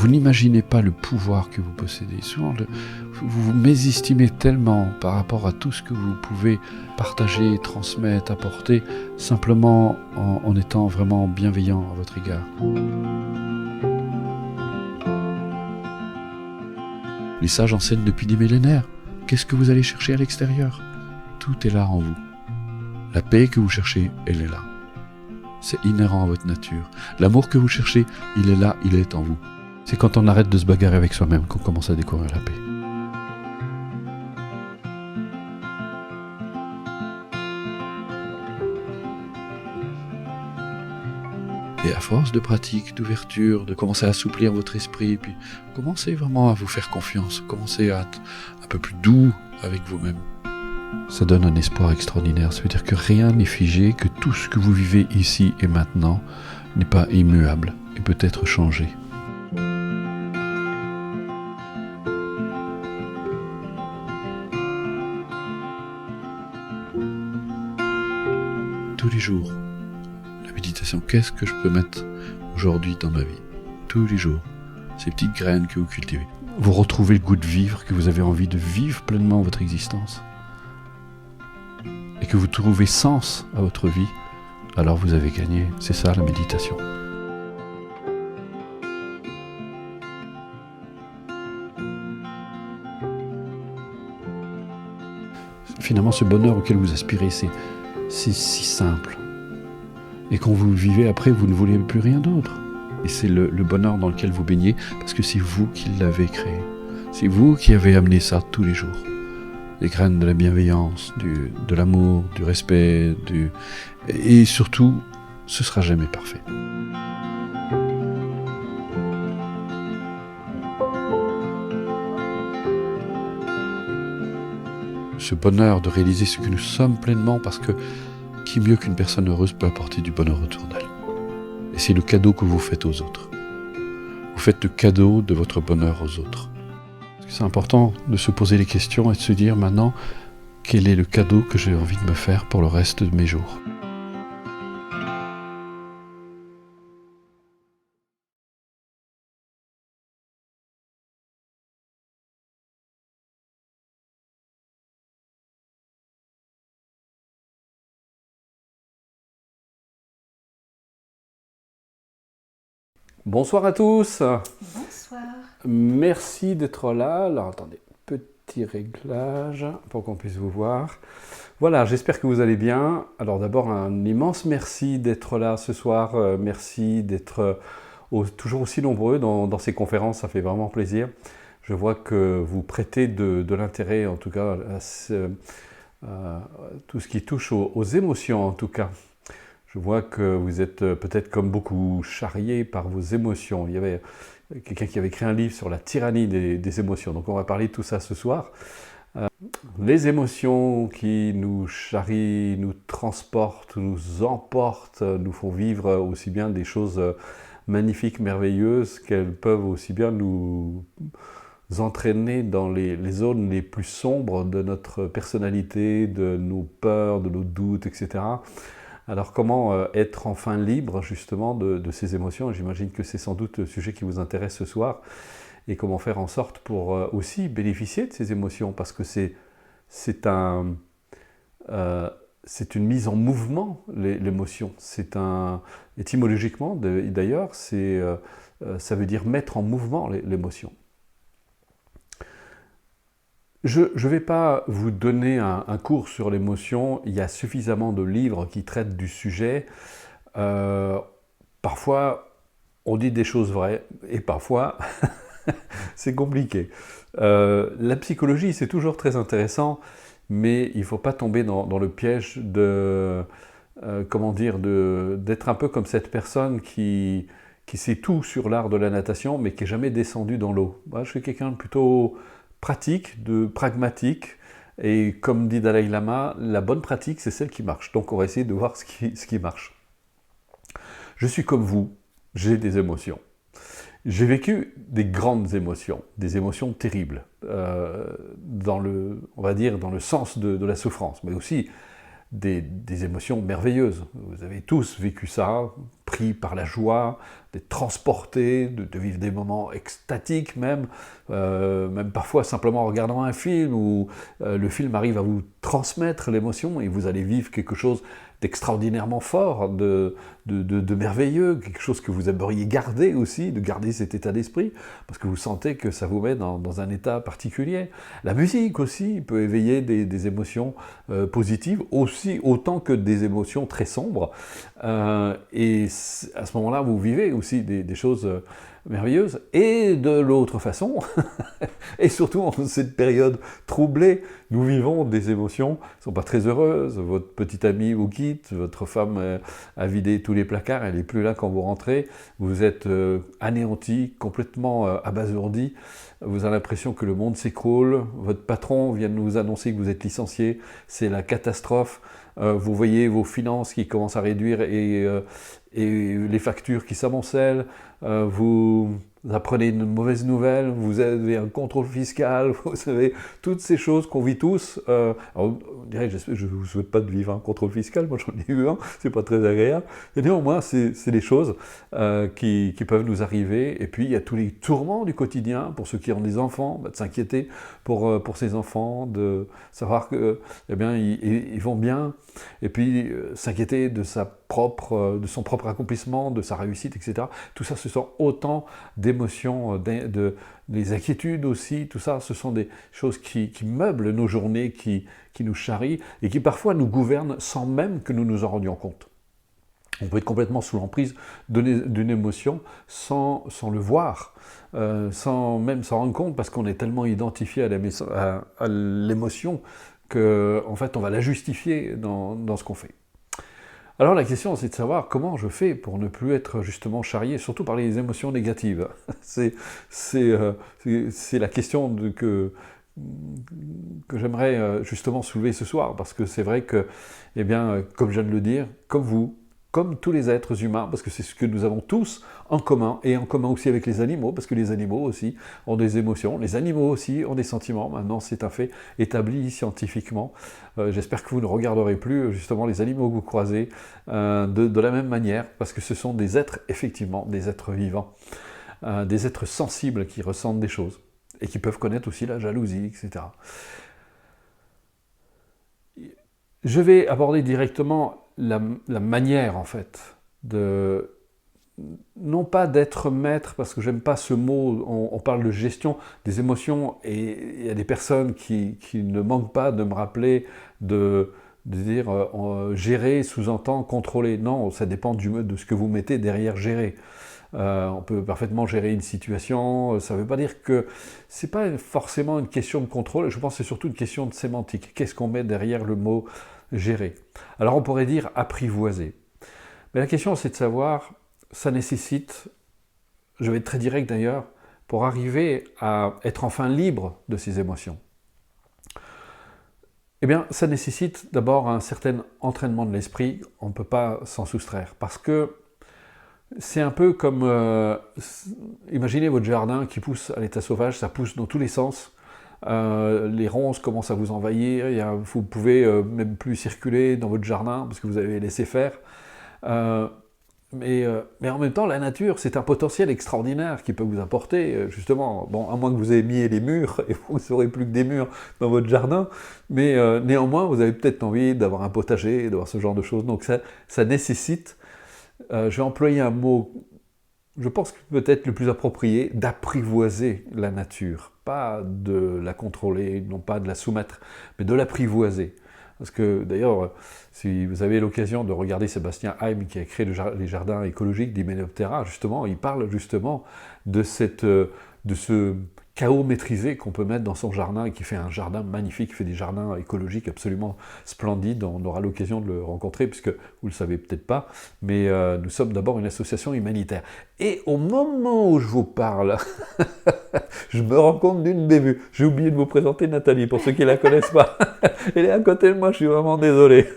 Vous n'imaginez pas le pouvoir que vous possédez. Souvent, vous vous mésestimez tellement par rapport à tout ce que vous pouvez partager, transmettre, apporter, simplement en étant vraiment bienveillant à votre égard. Les sages enseignent depuis des millénaires. Qu'est-ce que vous allez chercher à l'extérieur? Tout est là en vous. La paix que vous cherchez, elle est là. C'est inhérent à votre nature. L'amour que vous cherchez, il est là, il est en vous. C'est quand on arrête de se bagarrer avec soi-même qu'on commence à découvrir la paix. Et à force de pratique, d'ouverture, de commencer à assouplir votre esprit, puis commencez vraiment à vous faire confiance, commencez à être un peu plus doux avec vous-même. Ça donne un espoir extraordinaire. Ça veut dire que rien n'est figé, que tout ce que vous vivez ici et maintenant n'est pas immuable et peut être changé. Tous les jours, la méditation, qu'est-ce que je peux mettre aujourd'hui dans ma vie? Tous les jours, ces petites graines que vous cultivez. Vous retrouvez le goût de vivre, que vous avez envie de vivre pleinement votre existence. Et que vous trouvez sens à votre vie, alors vous avez gagné. C'est ça la méditation. Finalement, ce bonheur auquel vous aspirez, c'est si simple. Et quand vous le vivez après, vous ne voulez plus rien d'autre. Et c'est le bonheur dans lequel vous baignez, parce que c'est vous qui l'avez créé. C'est vous qui avez amené ça tous les jours. Les graines de la bienveillance, de l'amour, du respect, et surtout, ce sera jamais parfait. Ce bonheur de réaliser ce que nous sommes pleinement, parce que qui mieux qu'une personne heureuse peut apporter du bonheur autour d'elle. Et c'est le cadeau que vous faites aux autres. Vous faites le cadeau de votre bonheur aux autres. C'est important de se poser les questions et de se dire maintenant quel est le cadeau que j'ai envie de me faire pour le reste de mes jours. Bonsoir à tous. Bonsoir. Merci d'être là. Alors attendez, petit réglage pour qu'on puisse vous voir. Voilà, j'espère que vous allez bien. Alors d'abord, un immense merci d'être là ce soir. Merci d'être toujours aussi nombreux dans ces conférences. Ça fait vraiment plaisir. Je vois que vous prêtez de l'intérêt, en tout cas, à tout ce qui touche aux émotions, en tout cas. Je vois que vous êtes peut-être comme beaucoup charriés par vos émotions. Il y avait quelqu'un qui avait écrit un livre sur la tyrannie des émotions. Donc on va parler de tout ça ce soir. Les émotions qui nous charrient, nous transportent, nous emportent, nous font vivre aussi bien des choses magnifiques, merveilleuses, qu'elles peuvent aussi bien nous entraîner dans les zones les plus sombres de notre personnalité, de nos peurs, de nos doutes, etc. Alors comment être enfin libre justement de ces émotions? J'imagine que c'est sans doute le sujet qui vous intéresse ce soir. Et comment faire en sorte pour aussi bénéficier de ces émotions, parce que c'est une mise en mouvement, l'émotion. Étymologiquement d'ailleurs, ça veut dire mettre en mouvement l'émotion. Je ne vais pas vous donner un cours sur l'émotion, il y a suffisamment de livres qui traitent du sujet. Parfois, on dit des choses vraies, et parfois, c'est compliqué. La psychologie, c'est toujours très intéressant, mais il ne faut pas tomber dans le piège d'être un peu comme cette personne qui sait tout sur l'art de la natation, mais qui n'est jamais descendu dans l'eau. Moi, je suis quelqu'un de plutôt pratique, de pragmatique, et comme dit Dalai Lama, la bonne pratique, c'est celle qui marche. Donc on va essayer de voir ce qui marche. Je suis comme vous, j'ai des émotions. J'ai vécu des grandes émotions, des émotions terribles, on va dire dans le sens de la souffrance, mais aussi des émotions merveilleuses. Vous avez tous vécu ça, pris par la joie, d'être transportés, de vivre des moments extatiques même parfois simplement en regardant un film où le film arrive à vous transmettre l'émotion et vous allez vivre quelque chose d'extraordinairement fort, de merveilleux, quelque chose que vous aimeriez garder aussi, de garder cet état d'esprit, parce que vous sentez que ça vous met dans un état particulier. La musique aussi peut éveiller des émotions positives, aussi autant que des émotions très sombres, et à ce moment-là, vous vivez aussi des choses merveilleuses, et de l'autre façon, et surtout en cette période troublée, nous vivons des émotions qui ne sont pas très heureuses. Votre petit ami vous quitte, votre femme a vidé tous les placards, elle n'est plus là quand vous rentrez, vous êtes anéanti, complètement abasourdi, vous avez l'impression que le monde s'écroule, votre patron vient de vous annoncer que vous êtes licencié, c'est la catastrophe, vous voyez vos finances qui commencent à réduire et les factures qui s'amoncellent, vous apprenez une mauvaise nouvelle, vous avez un contrôle fiscal, vous savez, toutes ces choses qu'on vit tous. Alors, on dirait, je ne vous souhaite pas de vivre un contrôle fiscal, moi j'en ai eu un, c'est pas très agréable. Et néanmoins, c'est des choses qui peuvent nous arriver. Et puis, il y a tous les tourments du quotidien, pour ceux qui ont des enfants, de s'inquiéter pour ces enfants, de savoir que, eh bien, ils vont bien. Et puis, s'inquiéter de son propre accomplissement, de sa réussite, etc. Tout ça, ce sont autant d'émotions, des inquiétudes aussi, tout ça, ce sont des choses qui meublent nos journées, qui nous charrient et qui parfois nous gouvernent sans même que nous nous en rendions compte. On peut être complètement sous l'emprise d'une émotion sans le voir, sans même s'en rendre compte, parce qu'on est tellement identifié à l'émotion qu'en fait on va la justifier dans ce qu'on fait. Alors la question, c'est de savoir comment je fais pour ne plus être justement charrié, surtout par les émotions négatives. C'est la question que j'aimerais justement soulever ce soir, parce que c'est vrai que, eh bien, comme je viens de le dire, comme vous, comme tous les êtres humains, parce que c'est ce que nous avons tous en commun, et en commun aussi avec les animaux, parce que les animaux aussi ont des émotions, les animaux aussi ont des sentiments, maintenant c'est un fait établi scientifiquement. J'espère que vous ne regarderez plus justement les animaux que vous croisez de la même manière, parce que ce sont des êtres, effectivement, des êtres vivants, des êtres sensibles qui ressentent des choses, et qui peuvent connaître aussi la jalousie, etc. Je vais aborder directement la manière, en fait, non pas d'être maître, parce que j'aime pas ce mot, on parle de gestion des émotions, et il y a des personnes qui ne manquent pas de me rappeler de dire gérer sous-entend contrôler. Non, ça dépend de ce que vous mettez derrière gérer. On peut parfaitement gérer une situation, ça ne veut pas dire que c'est pas forcément une question de contrôle, je pense que c'est surtout une question de sémantique. Qu'est-ce qu'on met derrière le mot gérer? Alors on pourrait dire apprivoiser. Mais la question c'est de savoir, ça nécessite, je vais être très direct d'ailleurs, pour arriver à être enfin libre de ses émotions. Eh bien, ça nécessite d'abord un certain entraînement de l'esprit, on ne peut pas s'en soustraire, parce que c'est un peu comme, imaginez votre jardin qui pousse à l'état sauvage, ça pousse dans tous les sens, les ronces commencent à vous envahir, vous pouvez même plus circuler dans votre jardin parce que vous avez laissé faire. Mais en même temps, la nature, c'est un potentiel extraordinaire qui peut vous apporter, justement, bon, à moins que vous ayez mis les murs, et vous n'aurez plus que des murs dans votre jardin, mais néanmoins, vous avez peut-être envie d'avoir un potager, d'avoir ce genre de choses, donc ça nécessite, je vais employer un mot, je pense que peut-être le plus approprié, d'apprivoiser la nature, pas de la contrôler, non pas de la soumettre, mais de l'apprivoiser. Parce que d'ailleurs, si vous avez l'occasion de regarder Sébastien Haim qui a créé les jardins écologiques d'Hyménoptera, justement, il parle justement de ce chaos maîtrisé qu'on peut mettre dans son jardin et qui fait un jardin magnifique, qui fait des jardins écologiques absolument splendides. On aura l'occasion de le rencontrer puisque vous ne le savez peut-être pas, mais nous sommes d'abord une association humanitaire. Et au moment où je vous parle, je me rends compte d'une bévue. J'ai oublié de vous présenter Nathalie, pour ceux qui ne la connaissent pas. Elle est à côté de moi, je suis vraiment désolé.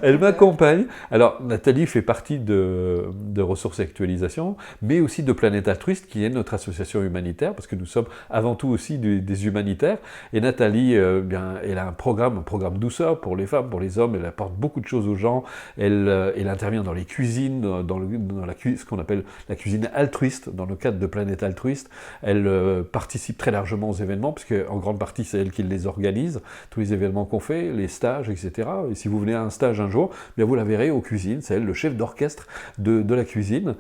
Elle m'accompagne. Alors, Nathalie fait partie de Ressources et Actualisation, mais aussi de Planète Altruiste, qui est notre association humanitaire, parce que nous sommes avant tout aussi des humanitaires. Et Nathalie, bien, elle a un programme douceur pour les femmes, pour les hommes. Elle apporte beaucoup de choses aux gens. Elle intervient dans les cuisines, ce qu'on appelle la cuisine altruiste, dans le cadre de Planète Altruiste. Elle participe très largement aux événements, puisque en grande partie c'est elle qui les organise, tous les événements qu'on fait, les stages, etc. Et si vous venez à un stage un jour, bien vous la verrez aux cuisines. C'est elle le chef d'orchestre de la cuisine.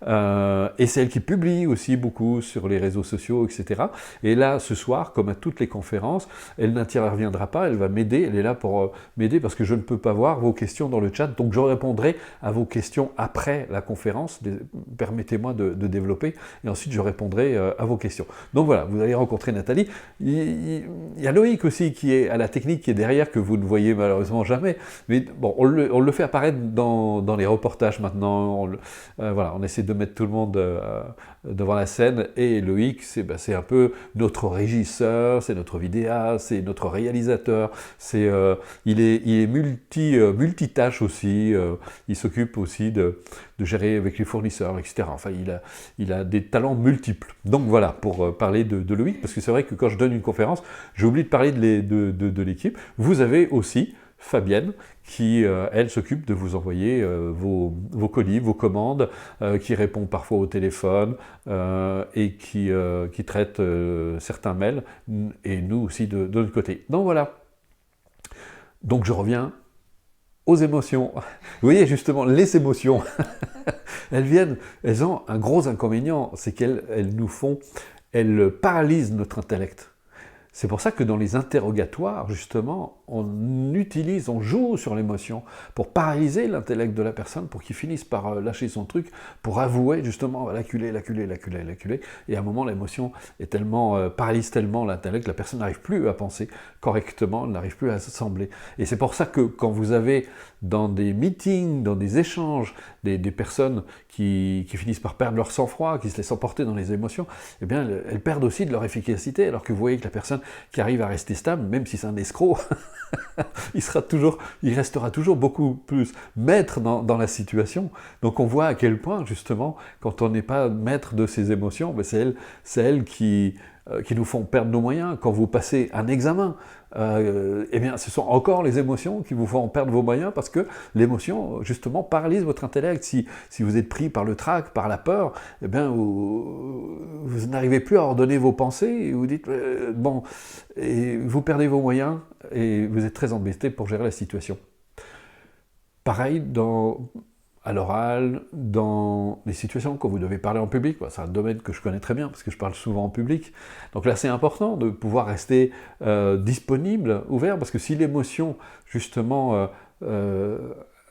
Et c'est elle qui publie aussi beaucoup sur les réseaux sociaux, etc. Et là, ce soir, comme à toutes les conférences, elle n'interviendra pas, elle va m'aider, elle est là pour m'aider parce que je ne peux pas voir vos questions dans le chat, donc je répondrai à vos questions après la conférence, permettez-moi de développer, et ensuite je répondrai à vos questions. Donc voilà, vous allez rencontrer Nathalie. Il y a Loïc aussi qui est à la technique, qui est derrière, que vous ne voyez malheureusement jamais, mais bon, on le fait apparaître dans les reportages maintenant, voilà, on essaie de mettre tout le monde devant la scène, et Loïc, c'est un peu notre régisseur, c'est notre vidéaste, c'est notre réalisateur, il est multitâche aussi, il s'occupe aussi de gérer avec les fournisseurs, etc. Enfin, il a des talents multiples. Donc voilà, pour parler de Loïc, parce que c'est vrai que quand je donne une conférence, j'oublie de parler de l'équipe. Vous avez aussi Fabienne, qui, elle, s'occupe de vous envoyer vos colis, vos commandes, qui répond parfois au téléphone et qui traite certains mails, et nous aussi de notre côté. Donc voilà. Donc je reviens aux émotions. Vous voyez justement, les émotions, elles ont un gros inconvénient, c'est elles paralysent notre intellect. C'est pour ça que dans les interrogatoires, justement, on joue sur l'émotion pour paralyser l'intellect de la personne, pour qu'il finisse par lâcher son truc, pour avouer justement, l'acculer. Et à un moment, l'émotion paralyse tellement l'intellect que la personne n'arrive plus à penser correctement, elle n'arrive plus à s'assembler. Et c'est pour ça que quand vous avez dans des meetings, dans des échanges, des personnes qui finissent par perdre leur sang-froid, qui se laissent emporter dans les émotions, eh bien, elles perdent aussi de leur efficacité, alors que vous voyez que la personne qui arrive à rester stable, même si c'est un escroc, il restera toujours beaucoup plus maître dans la situation. Donc on voit à quel point, justement, quand on n'est pas maître de ses émotions, ben c'est elles qui nous font perdre nos moyens. Quand vous passez un examen, eh bien, ce sont encore les émotions qui vous font perdre vos moyens, parce que l'émotion, justement, paralyse votre intellect. Si vous êtes pris par le trac, par la peur, eh bien, vous n'arrivez plus à ordonner vos pensées, et vous dites, bon, et vous perdez vos moyens, et vous êtes très embêté pour gérer la situation. Pareil à l'oral, dans les situations quand vous devez parler en public, c'est un domaine que je connais très bien parce que je parle souvent en public, donc là c'est important de pouvoir rester disponible, ouvert, parce que si l'émotion justement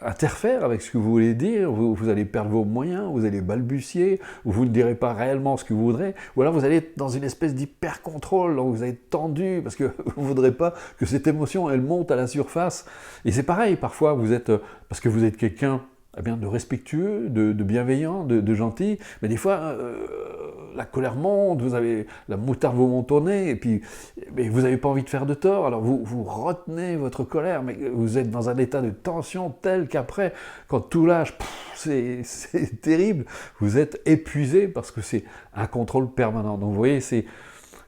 interfère avec ce que vous voulez dire, vous allez perdre vos moyens, vous allez balbutier, ou vous ne direz pas réellement ce que vous voudrez, ou alors vous allez être dans une espèce d'hyper-contrôle, donc vous allez être tendu, parce que vous ne voudrez pas que cette émotion, elle monte à la surface. Et c'est pareil, parfois, parce que vous êtes quelqu'un de respectueux, de bienveillant, de gentil, mais des fois, la colère monte, la moutarde vous monte au nez, et puis mais vous n'avez pas envie de faire de tort, alors vous retenez votre colère, mais vous êtes dans un état de tension tel qu'après, quand tout lâche, c'est terrible, vous êtes épuisé parce que c'est un contrôle permanent. Donc vous voyez, c'est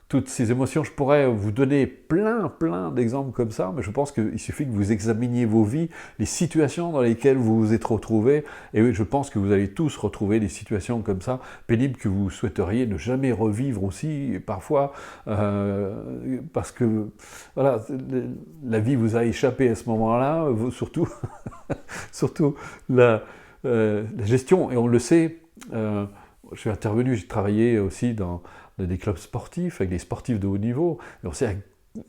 toutes ces émotions, je pourrais vous donner plein d'exemples comme ça, mais je pense qu'il suffit que vous examiniez vos vies, les situations dans lesquelles vous vous êtes retrouvés, et oui, je pense que vous allez tous retrouver des situations comme ça, pénibles, que vous souhaiteriez ne jamais revivre aussi, parfois, parce que, voilà, la vie vous a échappé à ce moment-là, surtout, surtout la gestion, et on le sait, je suis intervenu, j'ai travaillé aussi dans des clubs sportifs, avec des sportifs de haut niveau, et on sait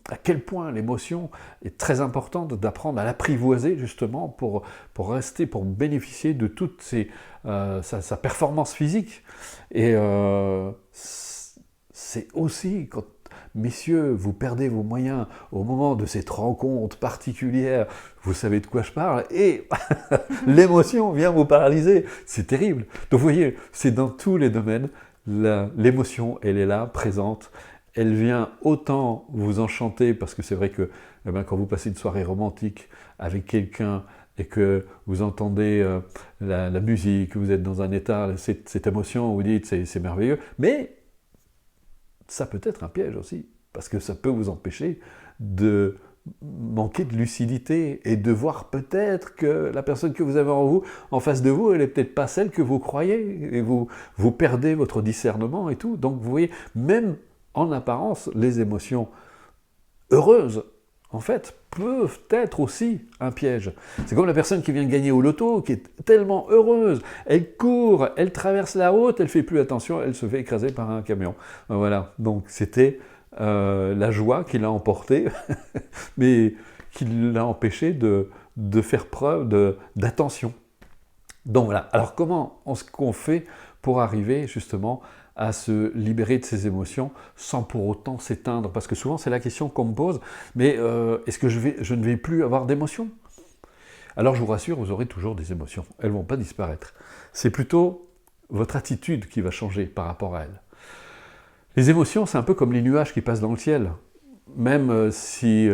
à quel point l'émotion est très importante, d'apprendre à l'apprivoiser justement pour bénéficier de toute sa performance physique. Et c'est aussi quand, messieurs, vous perdez vos moyens au moment de cette rencontre particulière, vous savez de quoi je parle, et l'émotion vient vous paralyser, c'est terrible. Donc vous voyez, c'est dans tous les domaines, l'émotion, elle est là, présente, elle vient autant vous enchanter, parce que c'est vrai que quand vous passez une soirée romantique avec quelqu'un et que vous entendez la musique, vous êtes dans un état, cette émotion, vous dites c'est merveilleux, mais ça peut être un piège aussi, parce que ça peut vous empêcher de manquer de lucidité et de voir peut-être que la personne que vous avez en face de vous, elle n'est peut-être pas celle que vous croyez, et vous perdez votre discernement et tout. Donc vous voyez, même en apparence, les émotions heureuses, en fait, peuvent être aussi un piège. C'est comme la personne qui vient de gagner au loto, qui est tellement heureuse, elle court, elle traverse la route, elle fait plus attention, elle se fait écraser par un camion. Voilà, donc c'était la joie qui l'a emporté, mais qui l'a empêché de faire preuve d'attention. Donc voilà, alors comment est-ce qu'on fait pour arriver justement à se libérer de ses émotions sans pour autant s'éteindre? Parce que souvent c'est la question qu'on me pose, mais est-ce que je ne vais plus avoir d'émotions? Alors je vous rassure, vous aurez toujours des émotions, elles ne vont pas disparaître. C'est plutôt votre attitude qui va changer par rapport à elles. Les émotions, c'est un peu comme les nuages qui passent dans le ciel. Même si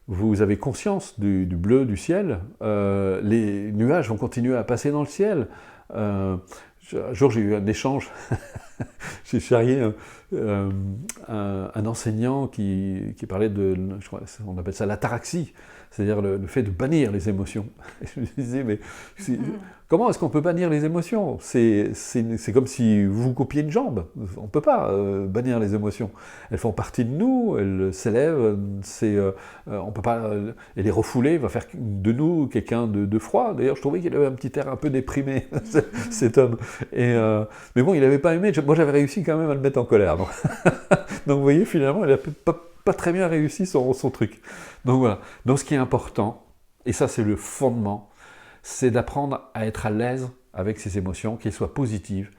vous avez conscience du bleu du ciel, les nuages vont continuer à passer dans le ciel. Un jour, j'ai eu un échange, j'ai charrié un enseignant qui parlait je crois, on appelle ça l'ataraxie, c'est-à-dire le fait de bannir les émotions. Et je me disais, mais comment est-ce qu'on peut bannir les émotions? C'est comme si vous coupiez une jambe. On ne peut pas bannir les émotions. Elles font partie de nous, elles s'élèvent, on peut pas, et les refouler va faire de nous quelqu'un de froid. D'ailleurs, je trouvais qu'il avait un petit air un peu déprimé, cet homme. Mais bon, il n'avait pas aimé. Moi, j'avais réussi quand même à le mettre en colère. Donc, vous voyez, finalement, il n'a pas très bien réussi son truc. Donc voilà. Donc ce qui est important, et ça c'est le fondement, c'est d'apprendre à être à l'aise avec ses émotions, qu'elles soient positives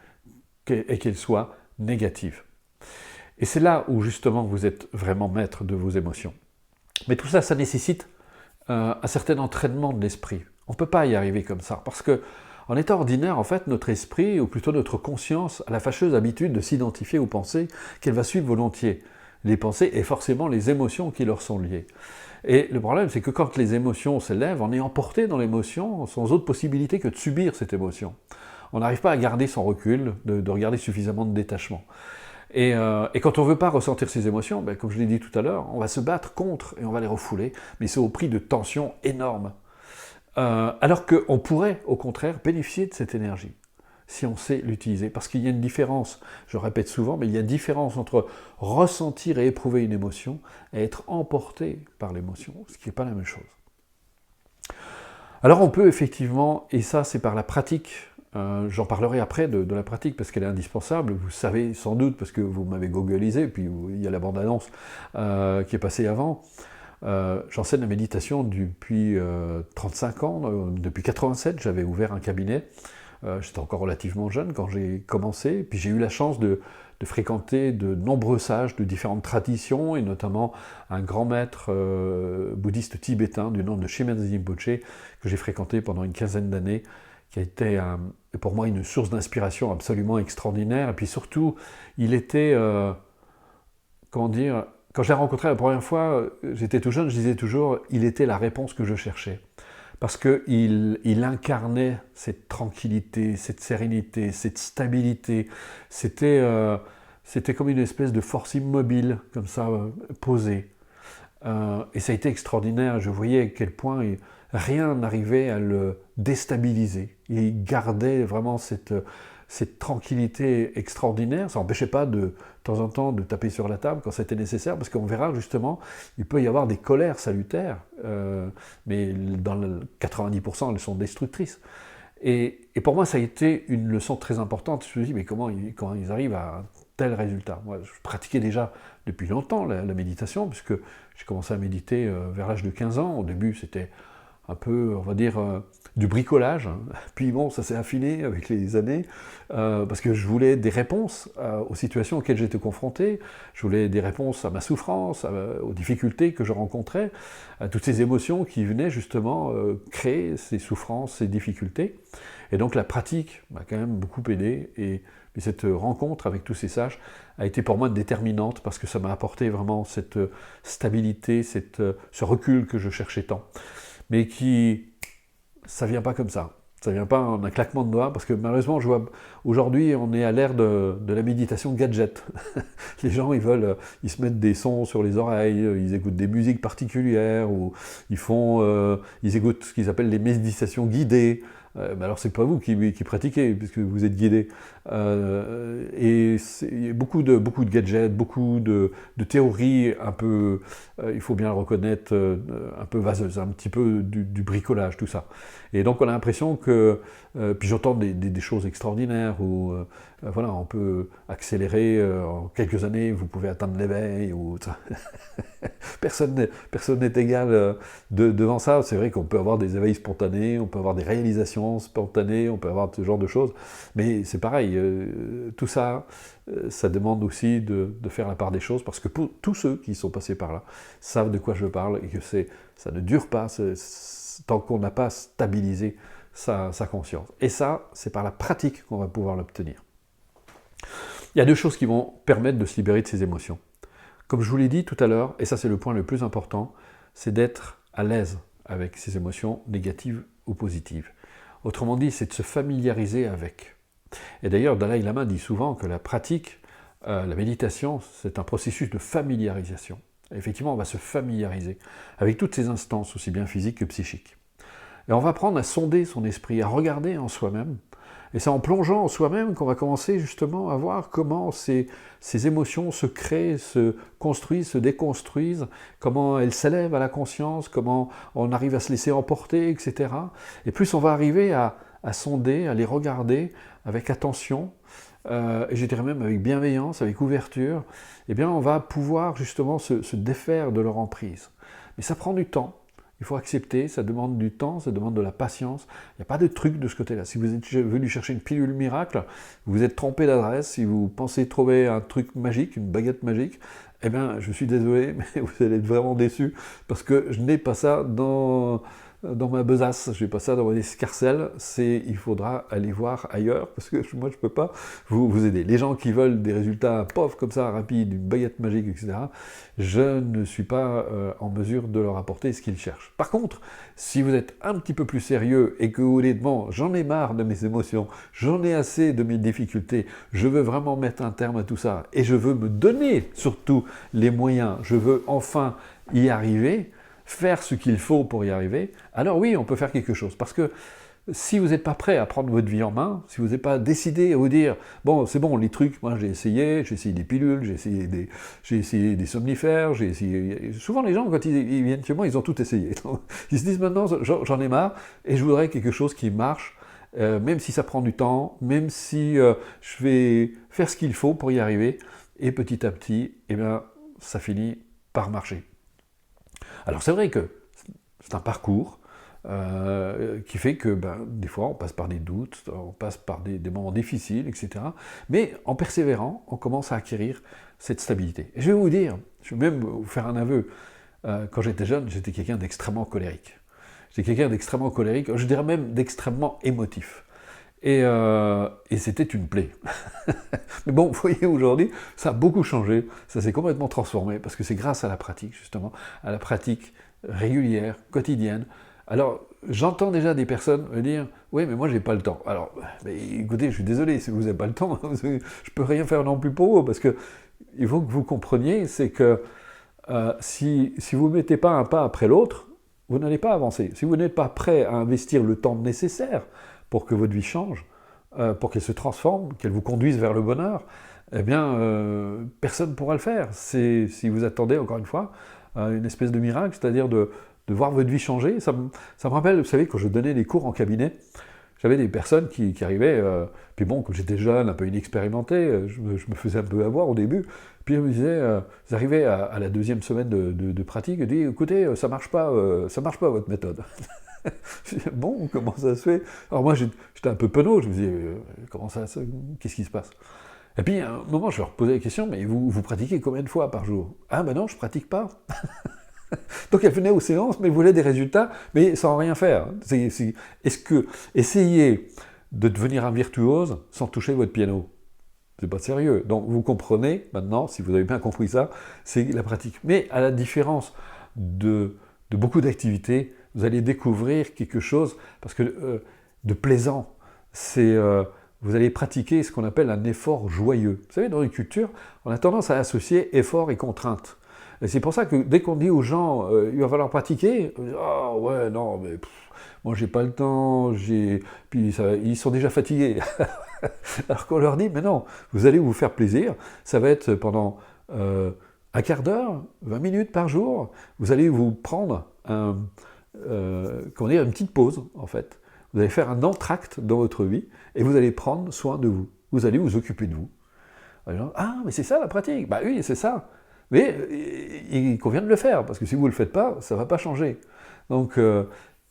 et qu'elles soient négatives. Et c'est là où justement vous êtes vraiment maître de vos émotions. Mais tout ça, ça nécessite un certain entraînement de l'esprit. On ne peut pas y arriver comme ça, parce que en état ordinaire, en fait, notre esprit, ou plutôt notre conscience, a la fâcheuse habitude de s'identifier aux pensées qu'elle va suivre volontiers. Les pensées et forcément les émotions qui leur sont liées. Et le problème, c'est que quand les émotions s'élèvent, on est emporté dans l'émotion sans autre possibilité que de subir cette émotion. On n'arrive pas à garder son recul, de regarder suffisamment de détachement. Et quand on ne veut pas ressentir ces émotions, ben, comme je l'ai dit tout à l'heure, on va se battre contre et on va les refouler, mais c'est au prix de tensions énormes. Alors qu'on pourrait, au contraire, bénéficier de cette énergie, si on sait l'utiliser. Parce qu'il y a une différence, je répète souvent, mais il y a une différence entre ressentir et éprouver une émotion et être emporté par l'émotion, ce qui n'est pas la même chose. Alors on peut effectivement, et ça c'est par la pratique, j'en parlerai après de la pratique parce qu'elle est indispensable, vous savez sans doute parce que vous m'avez googlisé, puis il y a la bande-annonce qui est passée avant. J'enseigne la méditation depuis 35 ans, depuis 87, j'avais ouvert un cabinet. J'étais encore relativement jeune quand j'ai commencé, puis j'ai eu la chance de fréquenter de nombreux sages de différentes traditions, et notamment un grand maître bouddhiste tibétain du nom de Shimazu Rinpoché, que j'ai fréquenté pendant une quinzaine d'années, qui a été pour moi une source d'inspiration absolument extraordinaire, et puis surtout, il était, comment dire, quand je l'ai rencontré la première fois, j'étais tout jeune, je disais toujours, il était la réponse que je cherchais. Parce qu'il incarnait cette tranquillité, cette sérénité, cette stabilité. C'était comme une espèce de force immobile, comme ça, posée. Et ça a été extraordinaire. Je voyais à quel point rien n'arrivait à le déstabiliser. Il gardait vraiment cette tranquillité extraordinaire. Ça n'empêchait pas de temps en temps de taper sur la table quand c'était nécessaire, parce qu'on verra justement, il peut y avoir des colères salutaires, mais dans le 90%, elles sont destructrices. Et pour moi, ça a été une leçon très importante. Je me suis dit, mais comment ils arrivent à un tel résultat? Moi, je pratiquais déjà depuis longtemps la méditation, puisque j'ai commencé à méditer vers l'âge de 15 ans. Au début, c'était un peu, on va dire, du bricolage. Puis bon, ça s'est affiné avec les années, parce que je voulais des réponses aux situations auxquelles j'étais confronté, je voulais des réponses à ma souffrance, aux difficultés que je rencontrais, à toutes ces émotions qui venaient justement créer ces souffrances, ces difficultés. Et donc la pratique m'a quand même beaucoup aidé, et cette rencontre avec tous ces sages a été pour moi déterminante, parce que ça m'a apporté vraiment cette stabilité, ce recul que je cherchais tant. Mais ça ne vient pas comme ça. Ça vient pas en un claquement de doigts, parce que malheureusement, je vois aujourd'hui, on est à l'ère de la méditation gadget. Les gens, ils se mettent des sons sur les oreilles, ils écoutent des musiques particulières, ou ils écoutent ce qu'ils appellent les méditations guidées. Mais alors, c'est pas vous qui pratiquez, puisque vous êtes guidé. Et il y a beaucoup de gadgets, beaucoup de théories un peu, il faut bien le reconnaître, un peu vaseuses, un petit peu du bricolage, tout ça. Et donc, on a l'impression que, puis j'entends des choses extraordinaires où, voilà, on peut accélérer en quelques années, vous pouvez atteindre l'éveil, ou personne n'est égal devant ça. C'est vrai qu'on peut avoir des éveils spontanés, on peut avoir des réalisations spontanées, on peut avoir ce genre de choses, mais c'est pareil, tout ça, ça demande aussi de faire la part des choses, parce que pour tous ceux qui sont passés par là savent de quoi je parle, et que ça ne dure pas tant qu'on n'a pas stabilisé sa conscience. Et ça, c'est par la pratique qu'on va pouvoir l'obtenir. Il y a deux choses qui vont permettre de se libérer de ces émotions. Comme je vous l'ai dit tout à l'heure, et ça c'est le point le plus important, c'est d'être à l'aise avec ces émotions négatives ou positives. Autrement dit, c'est de se familiariser avec. Et d'ailleurs, Dalai Lama dit souvent que la pratique, la méditation, c'est un processus de familiarisation. Et effectivement, on va se familiariser avec toutes ces instances, aussi bien physiques que psychiques. Et on va apprendre à sonder son esprit, à regarder en soi-même. Et c'est en plongeant en soi-même qu'on va commencer justement à voir comment ces émotions se créent, se construisent, se déconstruisent, comment elles s'élèvent à la conscience, comment on arrive à se laisser emporter, etc. Et plus on va arriver à sonder, à les regarder avec attention, et je dirais même avec bienveillance, avec ouverture, eh bien on va pouvoir justement se défaire de leur emprise. Mais ça prend du temps. Il faut accepter, ça demande du temps, ça demande de la patience. Il n'y a pas de truc de ce côté-là. Si vous êtes venu chercher une pilule miracle, vous êtes trompé d'adresse, si vous pensez trouver un truc magique, une baguette magique, eh bien, je suis désolé, mais vous allez être vraiment déçus, parce que je n'ai pas ça dans ma besace, je n'ai pas ça dans mon escarcelle, il faudra aller voir ailleurs, parce que moi je ne peux pas vous aider. Les gens qui veulent des résultats comme ça, rapides, une baguette magique, etc., je ne suis pas en mesure de leur apporter ce qu'ils cherchent. Par contre, si vous êtes un petit peu plus sérieux et que vous voulez, bon, j'en ai marre de mes émotions, j'en ai assez de mes difficultés, je veux vraiment mettre un terme à tout ça, et je veux me donner surtout les moyens, je veux enfin y arriver, faire ce qu'il faut pour y arriver, alors oui, on peut faire quelque chose. Parce que si vous n'êtes pas prêt à prendre votre vie en main, si vous n'êtes pas décidé à vous dire « Bon, c'est bon, les trucs, moi j'ai essayé des pilules, j'ai essayé des somnifères, j'ai essayé... » Souvent les gens, quand ils viennent chez moi, ils ont tout essayé. Donc, ils se disent « Maintenant, j'en ai marre et je voudrais quelque chose qui marche, même si ça prend du temps, même si je vais faire ce qu'il faut pour y arriver. » Et petit à petit, eh bien, ça finit par marcher. Alors c'est vrai que c'est un parcours qui fait que des fois on passe par des doutes, on passe par des moments difficiles, etc. Mais en persévérant, on commence à acquérir cette stabilité. Et je vais vous dire, je vais même vous faire un aveu, quand j'étais jeune, j'étais quelqu'un d'extrêmement colérique. J'étais quelqu'un d'extrêmement colérique, je dirais même d'extrêmement émotif. Et c'était une plaie. Mais bon, vous voyez, aujourd'hui, ça a beaucoup changé, ça s'est complètement transformé, parce que c'est grâce à la pratique, justement, à la pratique régulière, quotidienne. Alors, j'entends déjà des personnes me dire « Oui, mais moi, j'ai pas le temps. » Alors, écoutez, je suis désolé, si vous n'avez pas le temps, je peux rien faire non plus pour vous, parce que il faut que vous compreniez, c'est que si vous ne mettez pas un pas après l'autre, vous n'allez pas avancer. Si vous n'êtes pas prêt à investir le temps nécessaire pour que votre vie change, pour qu'elle se transforme, qu'elle vous conduise vers le bonheur, eh bien, personne ne pourra le faire. Si vous attendez, encore une fois, une espèce de miracle, c'est-à-dire de voir votre vie changer. Ça me rappelle, vous savez, quand je donnais des cours en cabinet, j'avais des personnes qui arrivaient, puis bon, quand j'étais jeune, un peu inexpérimenté, je me faisais un peu avoir au début, puis ils me disaient, ils arrivaient à la deuxième semaine de pratique, ils disaient, écoutez, ça marche pas votre méthode. Bon, comment ça se fait? Alors moi, j'étais un peu penaud, je me disais, qu'est-ce qui se passe? Et puis, à un moment, je leur posais la question, mais vous pratiquez combien de fois par jour? Ah ben non, je pratique pas. Donc elles venaient aux séances, mais elles voulaient des résultats, mais sans rien faire. Est-ce que essayez de devenir un virtuose sans toucher votre piano? C'est pas sérieux. Donc vous comprenez maintenant, si vous avez bien compris ça, c'est la pratique. Mais à la différence de beaucoup d'activités, vous allez découvrir quelque chose, parce que de plaisant. Vous allez pratiquer ce qu'on appelle un effort joyeux. Vous savez, dans une culture, on a tendance à associer effort et contrainte. Et c'est pour ça que dès qu'on dit aux gens, il va falloir pratiquer, on dit, ah ouais, non, mais moi j'ai pas le temps, puis ils sont déjà fatigués. Alors qu'on leur dit, mais non, vous allez vous faire plaisir, ça va être pendant un quart d'heure, 20 minutes par jour, vous allez vous prendre une petite pause, en fait. Vous allez faire un entracte dans votre vie et vous allez prendre soin de vous. Vous allez vous occuper de vous. Alors, ah, mais c'est ça la pratique. Bah oui, c'est ça. Mais il convient de le faire, parce que si vous ne le faites pas, ça ne va pas changer. Donc,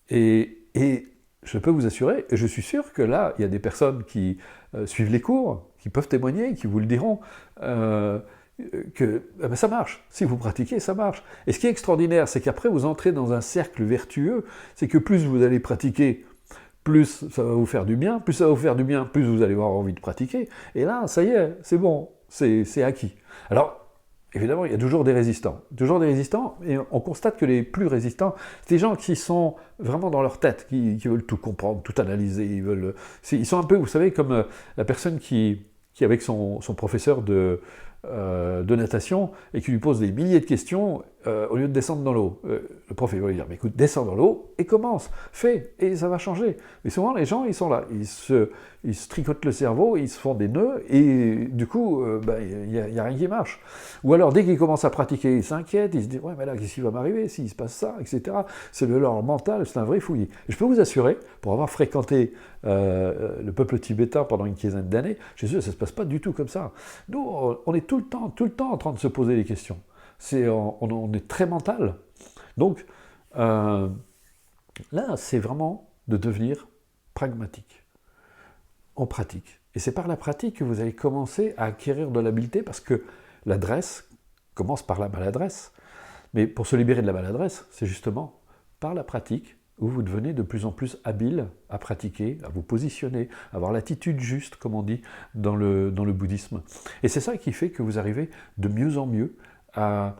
et je peux vous assurer, et je suis sûr que là, il y a des personnes qui suivent les cours, qui peuvent témoigner, qui vous le diront, que ça marche. Si vous pratiquez, ça marche. Et ce qui est extraordinaire, c'est qu'après, vous entrez dans un cercle vertueux, c'est que plus vous allez pratiquer, plus ça va vous faire du bien, plus ça va vous faire du bien, plus vous allez avoir envie de pratiquer. Et là, ça y est, c'est bon, c'est acquis. Alors, évidemment, il y a toujours des résistants. Toujours des résistants, et on constate que les plus résistants, c'est des gens qui sont vraiment dans leur tête, qui veulent tout comprendre, tout analyser, ils sont un peu, vous savez, comme la personne qui avec son professeur de natation, et qui lui pose des milliers de questions, au lieu de descendre dans l'eau. Le prof, il va lui dire, mais écoute, descends dans l'eau, et commence, fais, et ça va changer. Mais souvent, les gens, ils sont là, ils se tricotent le cerveau, ils se font des nœuds, et du coup, il n'y a rien qui marche. Ou alors, dès qu'ils commencent à pratiquer, ils s'inquiètent, ils se disent, ouais, mais là, qu'est-ce qui va m'arriver s'il se passe ça, etc. C'est de leur mental, c'est un vrai fouillis. Et je peux vous assurer, pour avoir fréquenté le peuple tibétain pendant une quinzaine d'années, chez eux, ça ne se passe pas du tout comme ça. Nous, on est tout le temps en train de se poser des questions. On est très mental. Donc, là, c'est vraiment de devenir pragmatique. On pratique. Et c'est par la pratique que vous allez commencer à acquérir de l'habileté, parce que l'adresse commence par la maladresse. Mais pour se libérer de la maladresse, c'est justement par la pratique où vous devenez de plus en plus habile à pratiquer, à vous positionner, à avoir l'attitude juste, comme on dit dans le bouddhisme. Et c'est ça qui fait que vous arrivez de mieux en mieux à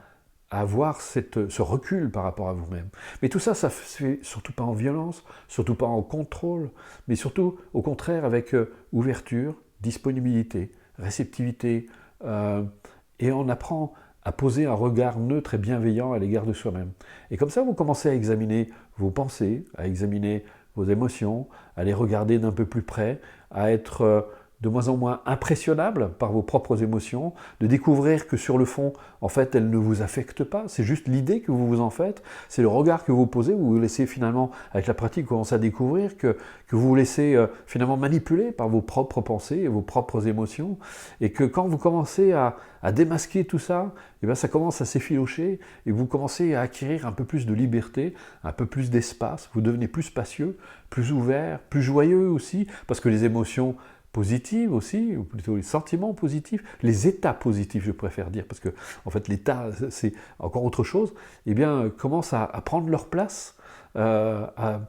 avoir ce recul par rapport à vous-même. Mais tout ça, ça ne se fait surtout pas en violence, surtout pas en contrôle, mais surtout, au contraire, avec ouverture, disponibilité, réceptivité, et on apprend à poser un regard neutre et bienveillant à l'égard de soi-même. Et comme ça, vous commencez à examiner vos pensées, à examiner vos émotions, à les regarder d'un peu plus près, à être de moins en moins impressionnable par vos propres émotions, de découvrir que sur le fond, en fait, elles ne vous affectent pas, c'est juste l'idée que vous vous en faites, c'est le regard que vous posez, vous vous laissez finalement, avec la pratique, commencer à découvrir que vous vous laissez finalement manipuler par vos propres pensées et vos propres émotions, et que quand vous commencez à démasquer tout ça, et bien ça commence à s'effilocher, et vous commencez à acquérir un peu plus de liberté, un peu plus d'espace, vous devenez plus spacieux, plus ouvert, plus joyeux aussi, parce que les émotions positives aussi, ou plutôt les sentiments positifs, les états positifs, je préfère dire, parce que en fait l'état, c'est encore autre chose, eh bien, commencent à prendre leur place, à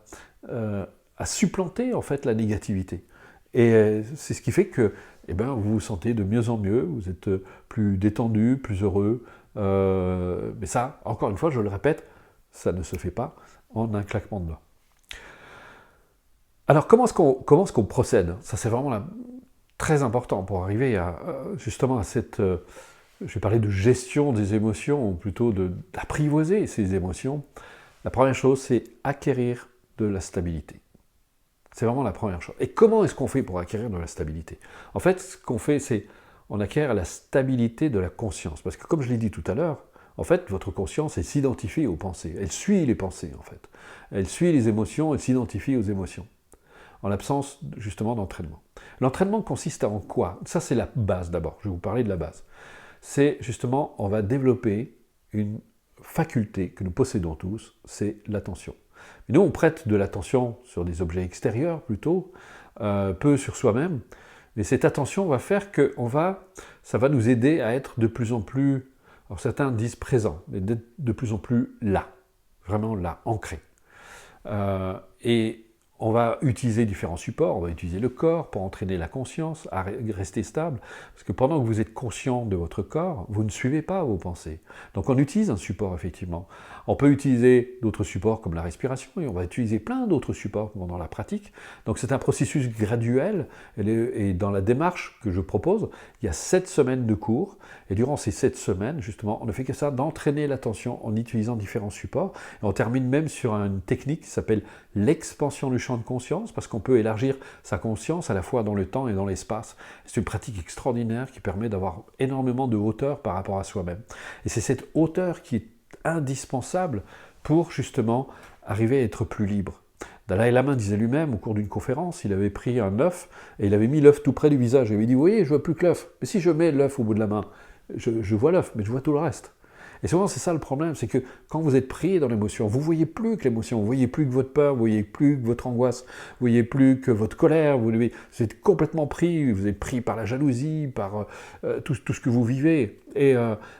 supplanter en fait la négativité. Et c'est ce qui fait que eh bien, vous vous sentez de mieux en mieux, vous êtes plus détendu, plus heureux. Mais ça, encore une fois, je le répète, ça ne se fait pas en un claquement de doigts. Alors, comment est-ce qu'on procède? Ça, c'est vraiment très important pour arriver justement à cette... je vais parler de gestion des émotions, ou plutôt d'apprivoiser ces émotions. La première chose, c'est acquérir de la stabilité. C'est vraiment la première chose. Et comment est-ce qu'on fait pour acquérir de la stabilité? En fait, ce qu'on fait, c'est on acquiert la stabilité de la conscience. Parce que comme je l'ai dit tout à l'heure, en fait, votre conscience, elle s'identifie aux pensées. Elle suit les pensées, en fait. Elle suit les émotions, elle s'identifie aux émotions. En l'absence, justement, d'entraînement. L'entraînement consiste en quoi? Ça, c'est la base, d'abord. Je vais vous parler de la base. C'est, justement, on va développer une faculté que nous possédons tous, c'est l'attention. Mais nous, on prête de l'attention sur des objets extérieurs, plutôt, peu sur soi-même, mais cette attention va faire que ça va nous aider à être de plus en plus, alors certains disent présent, mais d'être de plus en plus là, vraiment là, ancré. Et On va utiliser différents supports, on va utiliser le corps pour entraîner la conscience à rester stable, parce que pendant que vous êtes conscient de votre corps, vous ne suivez pas vos pensées. Donc on utilise un support, effectivement. On peut utiliser d'autres supports comme la respiration, et on va utiliser plein d'autres supports pendant la pratique. Donc c'est un processus graduel, et dans la démarche que je propose, il y a 7 semaines de cours, et durant ces 7 semaines, justement, on ne fait que ça, d'entraîner l'attention en utilisant différents supports, et on termine même sur une technique qui s'appelle l'expansion du champ de conscience, parce qu'on peut élargir sa conscience à la fois dans le temps et dans l'espace. C'est une pratique extraordinaire qui permet d'avoir énormément de hauteur par rapport à soi-même. Et c'est cette hauteur qui est indispensable pour justement arriver à être plus libre. Dalai Lama disait lui-même au cours d'une conférence, il avait pris un œuf et il avait mis l'œuf tout près du visage. Et il avait dit, vous voyez, je vois plus que l'œuf. Mais si je mets l'œuf au bout de la main, je vois l'œuf, mais je vois tout le reste. Et souvent, c'est ça le problème, c'est que quand vous êtes pris dans l'émotion, vous ne voyez plus que l'émotion, vous ne voyez plus que votre peur, vous ne voyez plus que votre angoisse, vous ne voyez plus que votre colère, vous êtes complètement pris, vous êtes pris par la jalousie, par tout ce que vous vivez, et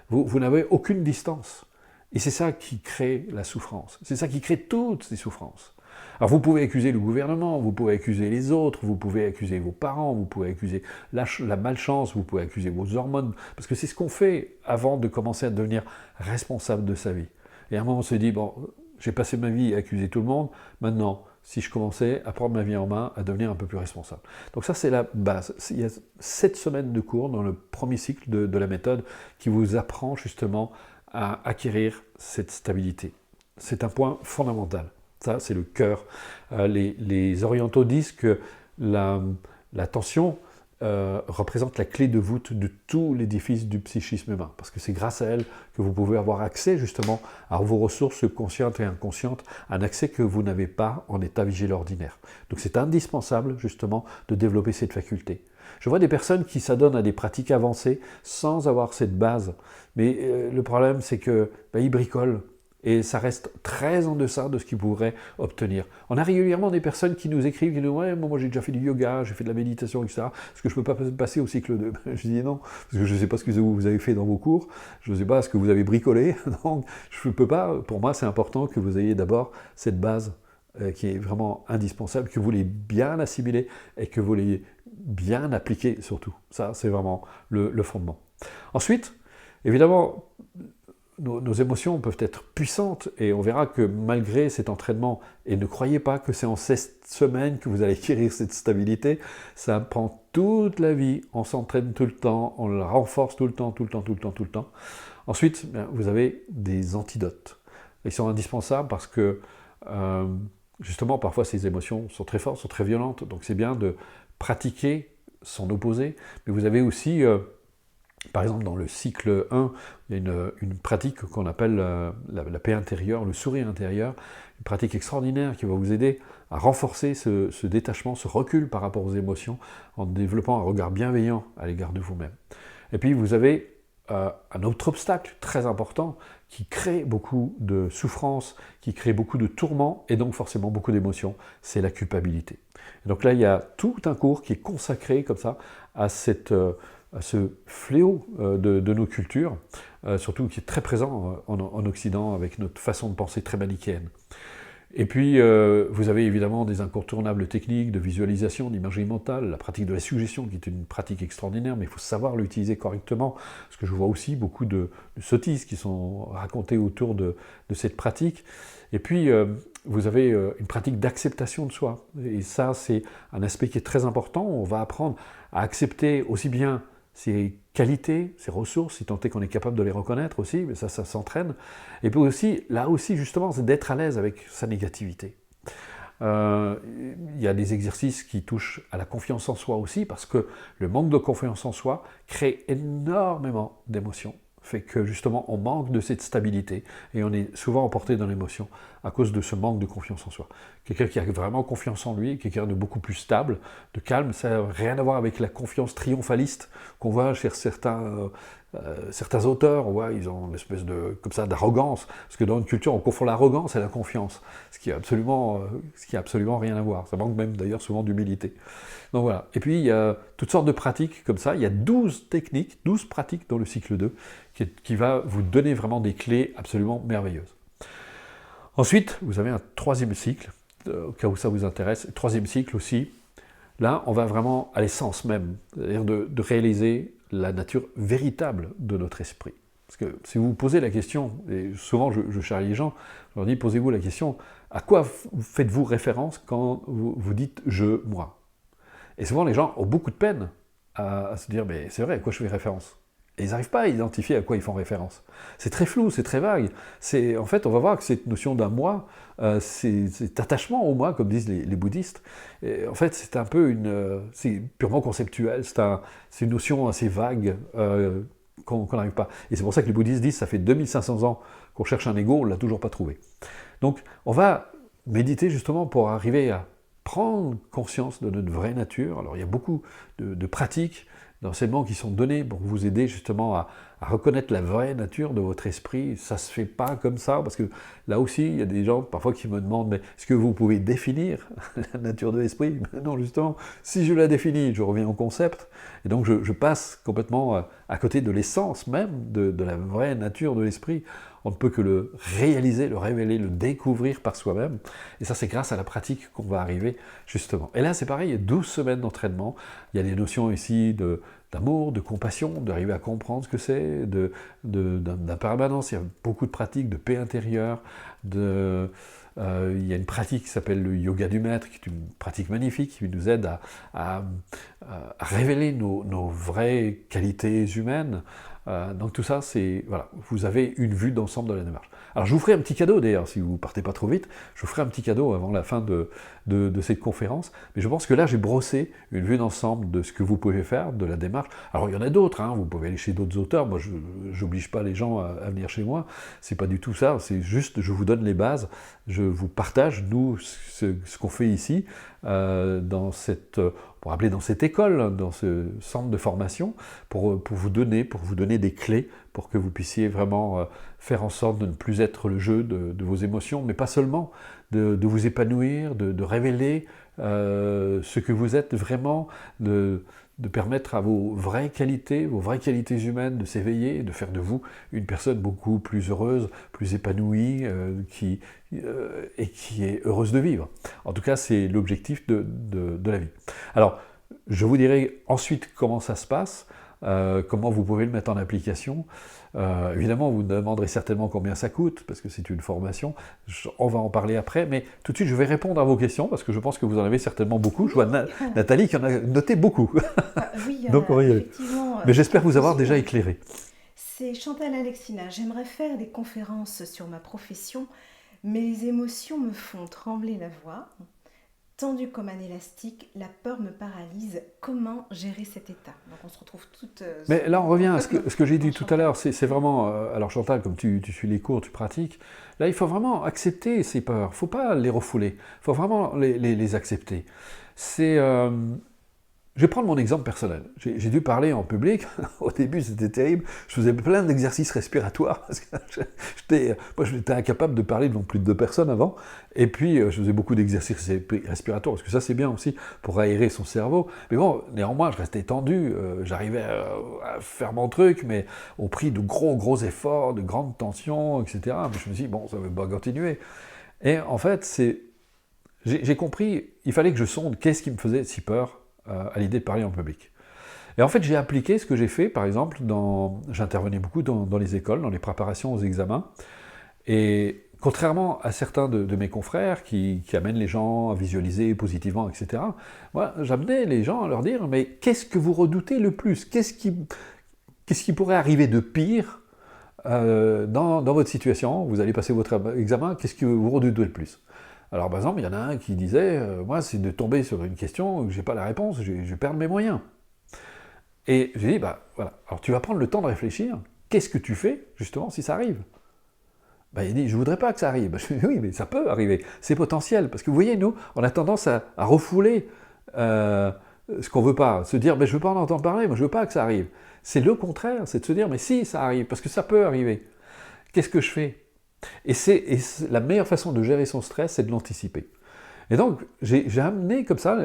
vous n'avez aucune distance. Et c'est ça qui crée la souffrance, c'est ça qui crée toutes ces souffrances. Alors vous pouvez accuser le gouvernement, vous pouvez accuser les autres, vous pouvez accuser vos parents, vous pouvez accuser la malchance, vous pouvez accuser vos hormones, parce que c'est ce qu'on fait avant de commencer à devenir responsable de sa vie. Et à un moment on se dit, bon, j'ai passé ma vie à accuser tout le monde, maintenant, si je commençais à prendre ma vie en main, à devenir un peu plus responsable. Donc ça c'est la base. Il y a 7 semaines de cours dans le premier cycle de la méthode qui vous apprend justement à acquérir cette stabilité. C'est un point fondamental. Ça, c'est le cœur. Les orientaux disent que l'attention représente la clé de voûte de tout l'édifice du psychisme humain, parce que c'est grâce à elle que vous pouvez avoir accès justement à vos ressources conscientes et inconscientes, un accès que vous n'avez pas en état vigile ordinaire. Donc c'est indispensable justement de développer cette faculté. Je vois des personnes qui s'adonnent à des pratiques avancées sans avoir cette base, mais le problème c'est que ils bricolent. Et ça reste très en deçà de ce qu'ils pourraient obtenir. On a régulièrement des personnes qui nous écrivent, qui nous disent « Ouais, moi j'ai déjà fait du yoga, j'ai fait de la méditation, etc. Est-ce que je ne peux pas passer au cycle 2 ?» Je dis non, parce que je ne sais pas ce que vous avez fait dans vos cours, je ne sais pas ce que vous avez bricolé, donc je ne peux pas. Pour moi, c'est important que vous ayez d'abord cette base qui est vraiment indispensable, que vous l'ayez bien assimilée et que vous l'ayez bien appliquée surtout. Ça, c'est vraiment le fondement. Ensuite, évidemment, nos émotions peuvent être puissantes et on verra que malgré cet entraînement, et ne croyez pas que c'est en 16 semaines que vous allez acquérir cette stabilité, ça prend toute la vie, on s'entraîne tout le temps, on la renforce tout le temps. Ensuite, vous avez des antidotes. Ils sont indispensables parce que justement, parfois ces émotions sont très fortes, sont très violentes, donc c'est bien de pratiquer s'en opposer, mais vous avez aussi... Par exemple, dans le cycle 1, il y a une pratique qu'on appelle la paix intérieure, le sourire intérieur, une pratique extraordinaire qui va vous aider à renforcer ce détachement, ce recul par rapport aux émotions, en développant un regard bienveillant à l'égard de vous-même. Et puis vous avez un autre obstacle très important qui crée beaucoup de souffrance, qui crée beaucoup de tourments et donc forcément beaucoup d'émotions, c'est la culpabilité. Et donc là, il y a tout un cours qui est consacré comme ça à ce fléau de nos cultures, surtout qui est très présent en Occident avec notre façon de penser très manichéenne. Et puis, vous avez évidemment des incontournables techniques de visualisation, d'imagerie mentale, la pratique de la suggestion qui est une pratique extraordinaire, mais il faut savoir l'utiliser correctement, parce que je vois aussi beaucoup de sottises qui sont racontées autour de cette pratique. Et puis, vous avez une pratique d'acceptation de soi. Et ça, c'est un aspect qui est très important. On va apprendre à accepter aussi bien ses qualités, ses ressources, si tant est qu'on est capable de les reconnaître aussi, mais ça s'entraîne. Et puis aussi, là aussi justement, c'est d'être à l'aise avec sa négativité. Il y a des exercices qui touchent à la confiance en soi aussi, parce que le manque de confiance en soi crée énormément d'émotions, fait que justement on manque de cette stabilité et on est souvent emporté dans l'émotion à cause de ce manque de confiance en soi. Quelqu'un qui a vraiment confiance en lui, quelqu'un de beaucoup plus stable, de calme, ça n'a rien à voir avec la confiance triomphaliste qu'on voit chez certains auteurs. On voit, ils ont une espèce d'arrogance, parce que dans une culture on confond l'arrogance et la confiance, ce qui a absolument rien à voir. Ça manque même d'ailleurs souvent d'humilité. Donc voilà. Et puis il y a toutes sortes de pratiques comme ça. Il y a 12 techniques, 12 pratiques dans le cycle 2 qui va vous donner vraiment des clés absolument merveilleuses. Ensuite, vous avez un troisième cycle au cas où ça vous intéresse. Troisième cycle aussi, là, on va vraiment à l'essence même, c'est-à-dire de réaliser la nature véritable de notre esprit. Parce que si vous vous posez la question, et souvent je charrie les gens, je leur dis, posez-vous la question, à quoi faites-vous référence quand vous dites « je », « moi » ? Et souvent les gens ont beaucoup de peine à se dire « mais c'est vrai, à quoi je fais référence ?» Et ils n'arrivent pas à identifier à quoi ils font référence. C'est très flou, c'est très vague. En fait, on va voir que cette notion d'un moi, cet attachement au moi, comme disent les bouddhistes, en fait, c'est un peu c'est purement conceptuel, c'est une notion assez vague qu'on n'arrive pas. Et c'est pour ça que les bouddhistes disent, ça fait 2500 ans qu'on cherche un ego, on ne l'a toujours pas trouvé. Donc, on va méditer justement pour arriver à prendre conscience de notre vraie nature. Alors, il y a beaucoup de pratiques, d'enseignements qui sont donnés pour vous aider justement à reconnaître la vraie nature de votre esprit. Ça ne se fait pas comme ça, parce que là aussi, il y a des gens parfois qui me demandent, mais est-ce que vous pouvez définir la nature de l'esprit ? Non, justement, si je la définis, je reviens au concept, et donc je passe complètement à côté de l'essence même de la vraie nature de l'esprit. On ne peut que le réaliser, le révéler, le découvrir par soi-même. Et ça, c'est grâce à la pratique qu'on va arriver, justement. Et là, c'est pareil, il y a 12 semaines d'entraînement. Il y a des notions ici d'amour, de compassion, d'arriver à comprendre ce que c'est, d'impermanence. Il y a beaucoup de pratiques de paix intérieure, il y a une pratique qui s'appelle le yoga du maître, qui est une pratique magnifique, qui nous aide à révéler nos vraies qualités humaines. Donc tout ça, voilà, vous avez une vue d'ensemble de la démarche. Alors je vous ferai un petit cadeau d'ailleurs, si vous ne partez pas trop vite, je vous ferai un petit cadeau avant la fin de cette conférence, mais je pense que là j'ai brossé une vue d'ensemble de ce que vous pouvez faire, de la démarche. Alors il y en a d'autres, vous pouvez aller chez d'autres auteurs, moi je n'oblige pas les gens à venir chez moi, c'est pas du tout ça, c'est juste je vous donne les bases, je vous partage, nous, ce qu'on fait ici, dans cette école, dans ce centre de formation, pour vous donner des clés, pour que vous puissiez vraiment faire en sorte de ne plus être le jeu de vos émotions, mais pas seulement, de vous épanouir, de révéler ce que vous êtes vraiment, de permettre à vos vraies qualités humaines de s'éveiller, de faire de vous une personne beaucoup plus heureuse, plus épanouie, et qui est heureuse de vivre. En tout cas, c'est l'objectif de la vie. Alors, je vous dirai ensuite comment ça se passe, comment vous pouvez le mettre en application. Évidemment, vous me demanderez certainement combien ça coûte, parce que c'est une formation. On va en parler après, mais tout de suite, je vais répondre à vos questions, parce que je pense que vous en avez certainement beaucoup. Je vois Nathalie qui en a noté beaucoup. Oui, donc on va y aller. Mais j'espère vous avoir déjà éclairé. C'est Chantal Alexina. J'aimerais faire des conférences sur ma profession. Mes émotions me font trembler la voix. Tendue comme un élastique, la peur me paralyse. Comment gérer cet état ? Donc on se retrouve toutes... Mais là on revient à ce que j'ai dit tout à l'heure, c'est vraiment... alors Chantal, comme tu suis les cours, tu pratiques, là il faut vraiment accepter ces peurs, il ne faut pas les refouler, il faut vraiment les accepter. Je vais prendre mon exemple personnel. J'ai dû parler en public. Au début, c'était terrible. Je faisais plein d'exercices respiratoires. Parce que moi, j'étais incapable de parler devant plus de 2 personnes avant. Et puis, je faisais beaucoup d'exercices respiratoires. Parce que ça, c'est bien aussi pour aérer son cerveau. Mais bon, néanmoins, je restais tendu. J'arrivais à faire mon truc, mais au prix de gros efforts, de grandes tensions, etc. Mais je me suis dit, bon, ça ne va pas continuer. Et en fait, j'ai compris, il fallait que je sonde qu'est-ce qui me faisait si peur à l'idée de parler en public. Et en fait, j'ai appliqué ce que j'ai fait, par exemple, j'intervenais beaucoup dans les écoles, dans les préparations aux examens, et contrairement à certains de mes confrères qui amènent les gens à visualiser positivement, etc., moi, j'amenais les gens à leur dire, mais qu'est-ce que vous redoutez le plus ? Qu'est-ce qui pourrait arriver de pire dans votre situation ? Vous allez passer votre examen, qu'est-ce que vous redoutez le plus ? Alors par exemple, il y en a un qui disait moi c'est de tomber sur une question où je n'ai pas la réponse, je vais perdre mes moyens. Et j'ai dit, voilà, alors tu vas prendre le temps de réfléchir, qu'est-ce que tu fais justement si ça arrive ? Il dit, je ne voudrais pas que ça arrive. Je dis, oui, mais ça peut arriver, c'est potentiel. Parce que vous voyez, nous, on a tendance à refouler ce qu'on ne veut pas, se dire, je ne veux pas en entendre parler, moi je ne veux pas que ça arrive. C'est le contraire, c'est de se dire, mais si, ça arrive, parce que ça peut arriver. Qu'est-ce que je fais ? Et la meilleure façon de gérer son stress, c'est de l'anticiper. Et donc, j'ai amené comme ça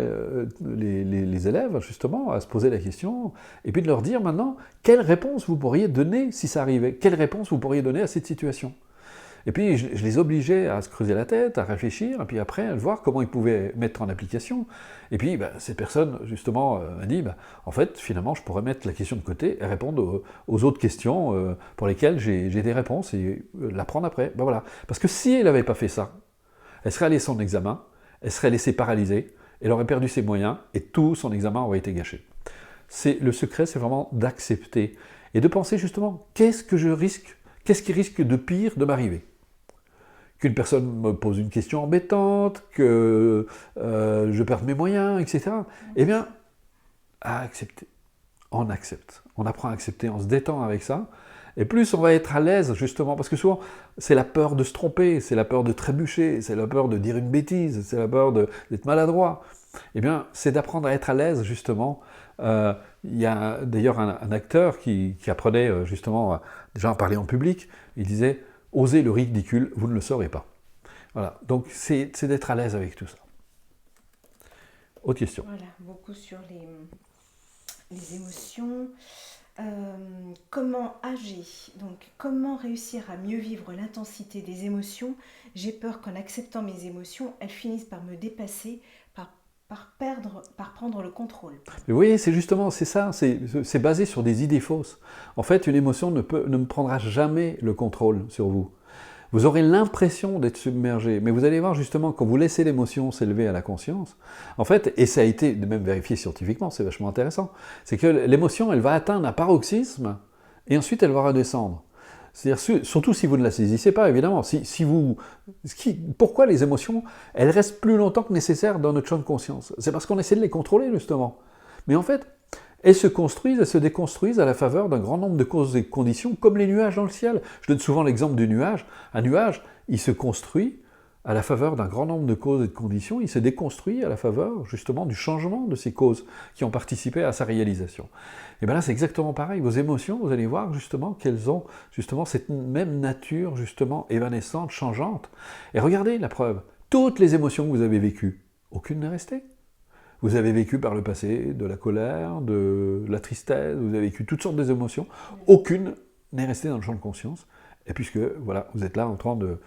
les élèves, justement, à se poser la question, et puis de leur dire maintenant, quelle réponse vous pourriez donner si ça arrivait ? Quelle réponse vous pourriez donner à cette situation ? Et puis je les obligeais à se creuser la tête, à réfléchir, et puis après à voir comment ils pouvaient mettre en application. Et puis cette personne justement m'a dit, en fait finalement je pourrais mettre la question de côté et répondre aux autres questions pour lesquelles j'ai des réponses et l'apprendre après. Voilà. Parce que si elle n'avait pas fait ça, elle serait allée à son examen, elle serait laissée paralysée, elle aurait perdu ses moyens et tout son examen aurait été gâché. Le secret, c'est vraiment d'accepter et de penser justement, qu'est-ce qui risque de pire de m'arriver? Qu'une personne me pose une question embêtante, que je perde mes moyens, etc. Eh bien, à accepter. On accepte. On apprend à accepter, on se détend avec ça. Et plus on va être à l'aise, justement, parce que souvent, c'est la peur de se tromper, c'est la peur de trébucher, c'est la peur de dire une bêtise, c'est la peur d'être maladroit. Eh bien, c'est d'apprendre à être à l'aise, justement. Il y a d'ailleurs un acteur qui apprenait, justement, déjà à parler en public. Il disait « Osez le ridicule, vous ne le saurez pas ». Voilà, donc c'est d'être à l'aise avec tout ça. Autre question. Voilà, beaucoup sur les émotions. Comment agir? Donc, comment réussir à mieux vivre l'intensité des émotions? J'ai peur qu'en acceptant mes émotions, elles finissent par me dépasser, par prendre le contrôle. Mais vous voyez, c'est ça, c'est basé sur des idées fausses. En fait, une émotion ne prendra jamais le contrôle sur vous. Vous aurez l'impression d'être submergé, mais vous allez voir justement, quand vous laissez l'émotion s'élever à la conscience, en fait, et ça a été même vérifié scientifiquement, c'est vachement intéressant, c'est que l'émotion, elle va atteindre un paroxysme, et ensuite elle va redescendre. C'est-à-dire, surtout si vous ne la saisissez pas, évidemment. Pourquoi les émotions, elles restent plus longtemps que nécessaire dans notre champ de conscience? C'est parce qu'on essaie de les contrôler, justement. Mais en fait, elles se construisent, elles se déconstruisent à la faveur d'un grand nombre de causes et de conditions, comme les nuages dans le ciel. Je donne souvent l'exemple du nuage. Un nuage, il se construit à la faveur d'un grand nombre de causes et de conditions, il se déconstruit à la faveur, justement, du changement de ces causes qui ont participé à sa réalisation. Et bien là, c'est exactement pareil. Vos émotions, vous allez voir, justement, qu'elles ont, justement, cette même nature, justement, évanescente, changeante. Et regardez la preuve. Toutes les émotions que vous avez vécues, aucune n'est restée. Vous avez vécu par le passé de la colère, de la tristesse, vous avez vécu toutes sortes d'émotions. Aucune n'est restée dans le champ de conscience. Et puisque voilà, vous êtes là en train de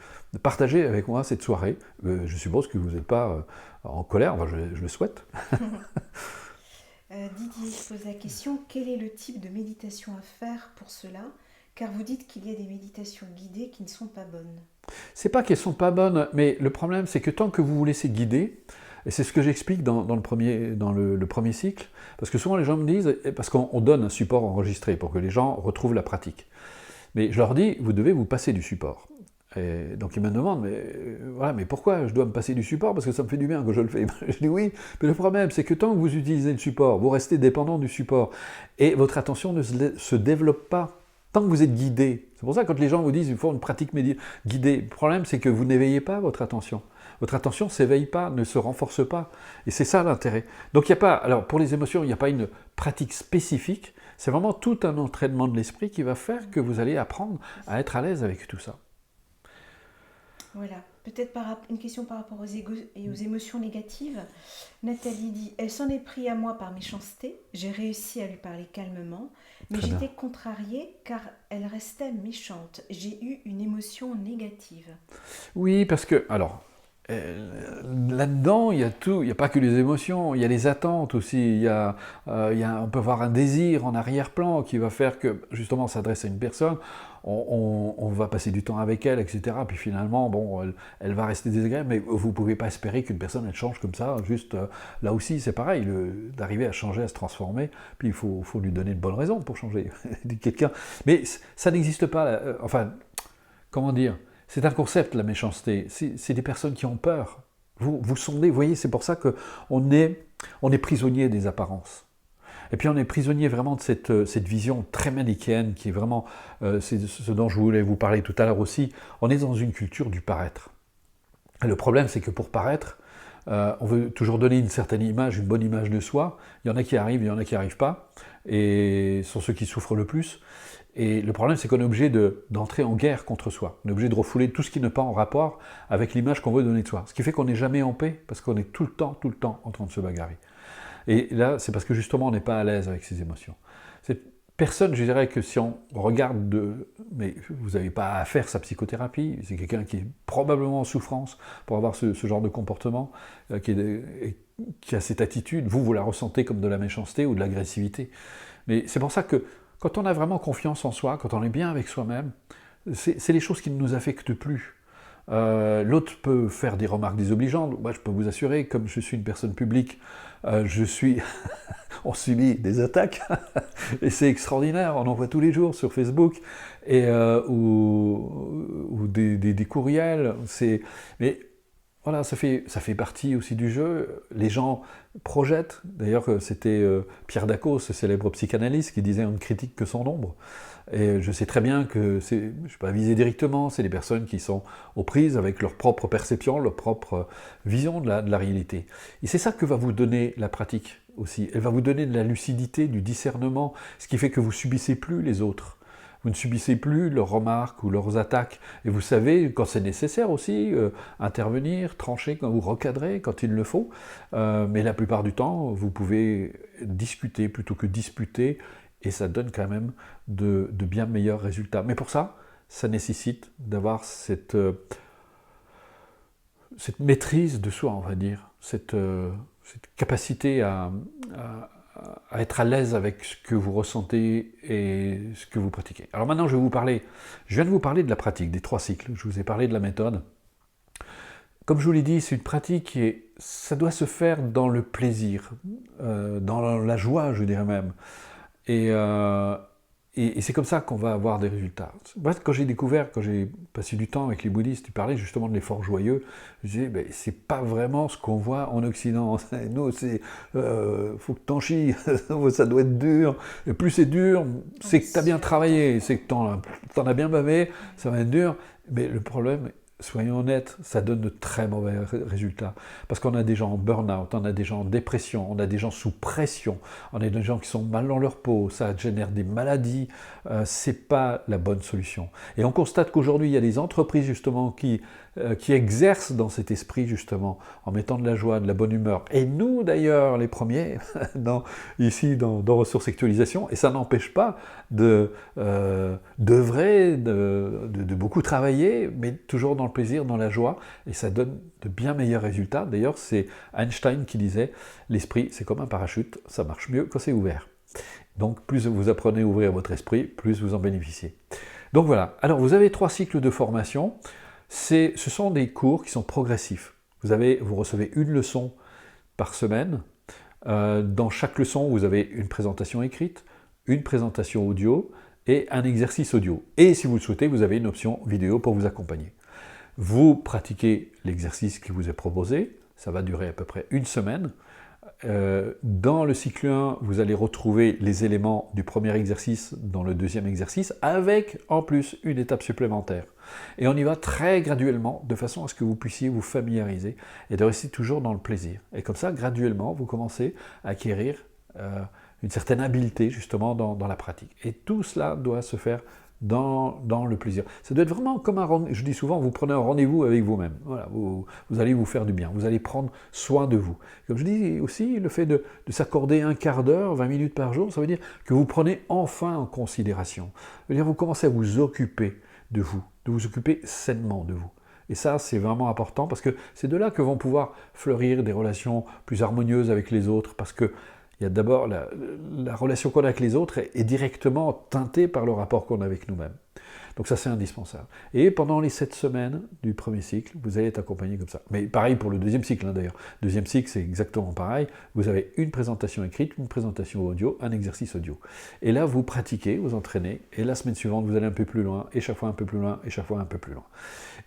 partager avec moi cette soirée, je suppose que vous n'êtes pas en colère, enfin, je le souhaite. Didier pose la question, quel est le type de méditation à faire pour cela? Car vous dites qu'il y a des méditations guidées qui ne sont pas bonnes. C'est pas qu'elles ne sont pas bonnes, mais le problème c'est que tant que vous vous laissez guider, et c'est ce que j'explique dans le premier cycle, parce que souvent les gens me disent, parce qu'on donne un support enregistré pour que les gens retrouvent la pratique. Mais je leur dis, vous devez vous passer du support. Et donc ils me demandent, mais pourquoi je dois me passer du support? Parce que ça me fait du bien que je le fais. Je dis oui, mais le problème c'est que tant que vous utilisez le support, vous restez dépendant du support, et votre attention ne se développe pas. Tant que vous êtes guidé, c'est pour ça que quand les gens vous disent qu'il faut une pratique guidée, le problème c'est que vous n'éveillez pas votre attention. Votre attention ne s'éveille pas, ne se renforce pas. Et c'est ça l'intérêt. Donc il n'y a pas, alors pour les émotions, il n'y a pas une pratique spécifique, c'est vraiment tout un entraînement de l'esprit qui va faire que vous allez apprendre à être à l'aise avec tout ça. Voilà, peut-être une question par rapport aux égos et aux émotions négatives. Nathalie dit, elle s'en est pris à moi par méchanceté, j'ai réussi à lui parler calmement, mais j'étais contrariée car elle restait méchante. J'ai eu une émotion négative. Oui, parce que, alors, là-dedans, il y a tout, il n'y a pas que les émotions, il y a les attentes aussi, on peut avoir un désir en arrière-plan qui va faire que, justement, on s'adresse à une personne, on va passer du temps avec elle, etc. Puis finalement, bon, elle va rester désagréable, mais vous ne pouvez pas espérer qu'une personne, elle change comme ça, juste, là aussi, c'est pareil, d'arriver à changer, à se transformer, puis il faut lui donner de bonnes raisons pour changer, quelqu'un. Mais ça n'existe pas, enfin, comment dire? C'est un concept, la méchanceté. C'est des personnes qui ont peur. Vous sondez, vous voyez, c'est pour ça qu'on est prisonnier des apparences. Et puis on est prisonnier vraiment de cette vision très manichéenne qui est vraiment, c'est ce dont je voulais vous parler tout à l'heure aussi. On est dans une culture du paraître. Et le problème, c'est que pour paraître, on veut toujours donner une certaine image, une bonne image de soi. Il y en a qui arrivent, il y en a qui n'arrivent pas. Et ce sont ceux qui souffrent le plus. Et le problème, c'est qu'on est obligé d'entrer en guerre contre soi. On est obligé de refouler tout ce qui n'est pas en rapport avec l'image qu'on veut donner de soi. Ce qui fait qu'on n'est jamais en paix, parce qu'on est tout le temps en train de se bagarrer. Et là, c'est parce que justement, on n'est pas à l'aise avec ces émotions. Personne, je dirais que si on regarde mais vous n'avez pas à faire sa psychothérapie. C'est quelqu'un qui est probablement en souffrance pour avoir ce genre de comportement, qui a cette attitude. Vous la ressentez comme de la méchanceté ou de l'agressivité. Mais c'est pour ça que quand on a vraiment confiance en soi, quand on est bien avec soi-même, c'est les choses qui ne nous affectent plus. L'autre peut faire des remarques désobligeantes. Moi, je peux vous assurer, comme je suis une personne publique, on subit des attaques, et c'est extraordinaire, on en voit tous les jours sur Facebook, ou des courriels, mais voilà, ça fait partie aussi du jeu. Les gens projettent, d'ailleurs c'était Pierre Dac, ce célèbre psychanalyste, qui disait « on ne critique que son ombre ». Et je sais très bien que, je ne vais pas viser directement, c'est des personnes qui sont aux prises avec leur propre perception, leur propre vision de la réalité. Et c'est ça que va vous donner la pratique aussi. Elle va vous donner de la lucidité, du discernement, ce qui fait que vous subissez plus les autres. Vous ne subissez plus leurs remarques ou leurs attaques. Et vous savez, quand c'est nécessaire aussi, intervenir, trancher, ou recadrer quand il le faut. Mais la plupart du temps, vous pouvez discuter plutôt que disputer, et ça donne quand même de bien meilleurs résultats. Mais pour ça, ça nécessite d'avoir cette maîtrise de soi, on va dire, cette capacité à être à l'aise avec ce que vous ressentez et ce que vous pratiquez. Alors maintenant, je viens de vous parler de la pratique, des 3 cycles, je vous ai parlé de la méthode. Comme je vous l'ai dit, c'est une pratique et ça doit se faire dans le plaisir, dans la joie, je dirais même. Et c'est comme ça qu'on va avoir des résultats. Moi, quand j'ai passé du temps avec les bouddhistes, ils parlaient justement de l'effort joyeux, je disais, ben, c'est pas vraiment ce qu'on voit en Occident. Nous, c'est faut que t'en chies, ça doit être dur. Et plus c'est dur, c'est que t'as bien travaillé, c'est que t'en as bien bavé, ça va être dur. Mais le problème, soyons honnêtes, ça donne de très mauvais résultats. Parce qu'on a des gens en burn-out, on a des gens en dépression, on a des gens sous pression, on a des gens qui sont mal dans leur peau, ça génère des maladies, c'est pas la bonne solution. Et on constate qu'aujourd'hui, il y a des entreprises justement qui exercent dans cet esprit justement, en mettant de la joie, de la bonne humeur. Et nous d'ailleurs, les premiers, ici dans Ressources Actualisation, et ça n'empêche pas d'œuvrer, de beaucoup travailler, mais toujours dans le plaisir, dans la joie, et ça donne de bien meilleurs résultats. D'ailleurs, c'est Einstein qui disait « l'esprit, c'est comme un parachute, ça marche mieux quand c'est ouvert ». Donc, plus vous apprenez à ouvrir votre esprit, plus vous en bénéficiez. Donc voilà, alors vous avez 3 cycles de formation. Ce sont des cours qui sont progressifs. Vous recevez une leçon par semaine. Dans chaque leçon, vous avez une présentation écrite, une présentation audio et un exercice audio. Et si vous le souhaitez, vous avez une option vidéo pour vous accompagner. Vous pratiquez l'exercice qui vous est proposé, ça va durer à peu près une semaine. Dans le cycle 1, vous allez retrouver les éléments du premier exercice dans le deuxième exercice, avec en plus une étape supplémentaire. Et on y va très graduellement, de façon à ce que vous puissiez vous familiariser et de rester toujours dans le plaisir. Et comme ça, graduellement, vous commencez à acquérir une certaine habileté justement dans la pratique. Et tout cela doit se faire dans le plaisir. Ça doit être vraiment comme un rendez-vous. Je dis souvent, vous prenez un rendez-vous avec vous-même. Voilà, vous allez vous faire du bien, vous allez prendre soin de vous. Comme je dis aussi, le fait de s'accorder un quart d'heure, 20 minutes par jour, ça veut dire que vous prenez enfin en considération. Ça veut dire que vous commencez à vous occuper de vous occuper sainement de vous. Et ça, c'est vraiment important parce que c'est de là que vont pouvoir fleurir des relations plus harmonieuses avec les autres, parce que il y a d'abord la relation qu'on a avec les autres est directement teintée par le rapport qu'on a avec nous-mêmes. Donc ça, c'est indispensable. Et pendant les 7 semaines du premier cycle, vous allez être accompagné comme ça. Mais pareil pour le deuxième cycle, d'ailleurs. Deuxième cycle, c'est exactement pareil. Vous avez une présentation écrite, une présentation audio, un exercice audio. Et là, vous pratiquez, vous entraînez, et la semaine suivante, vous allez un peu plus loin, et chaque fois un peu plus loin, et chaque fois un peu plus loin.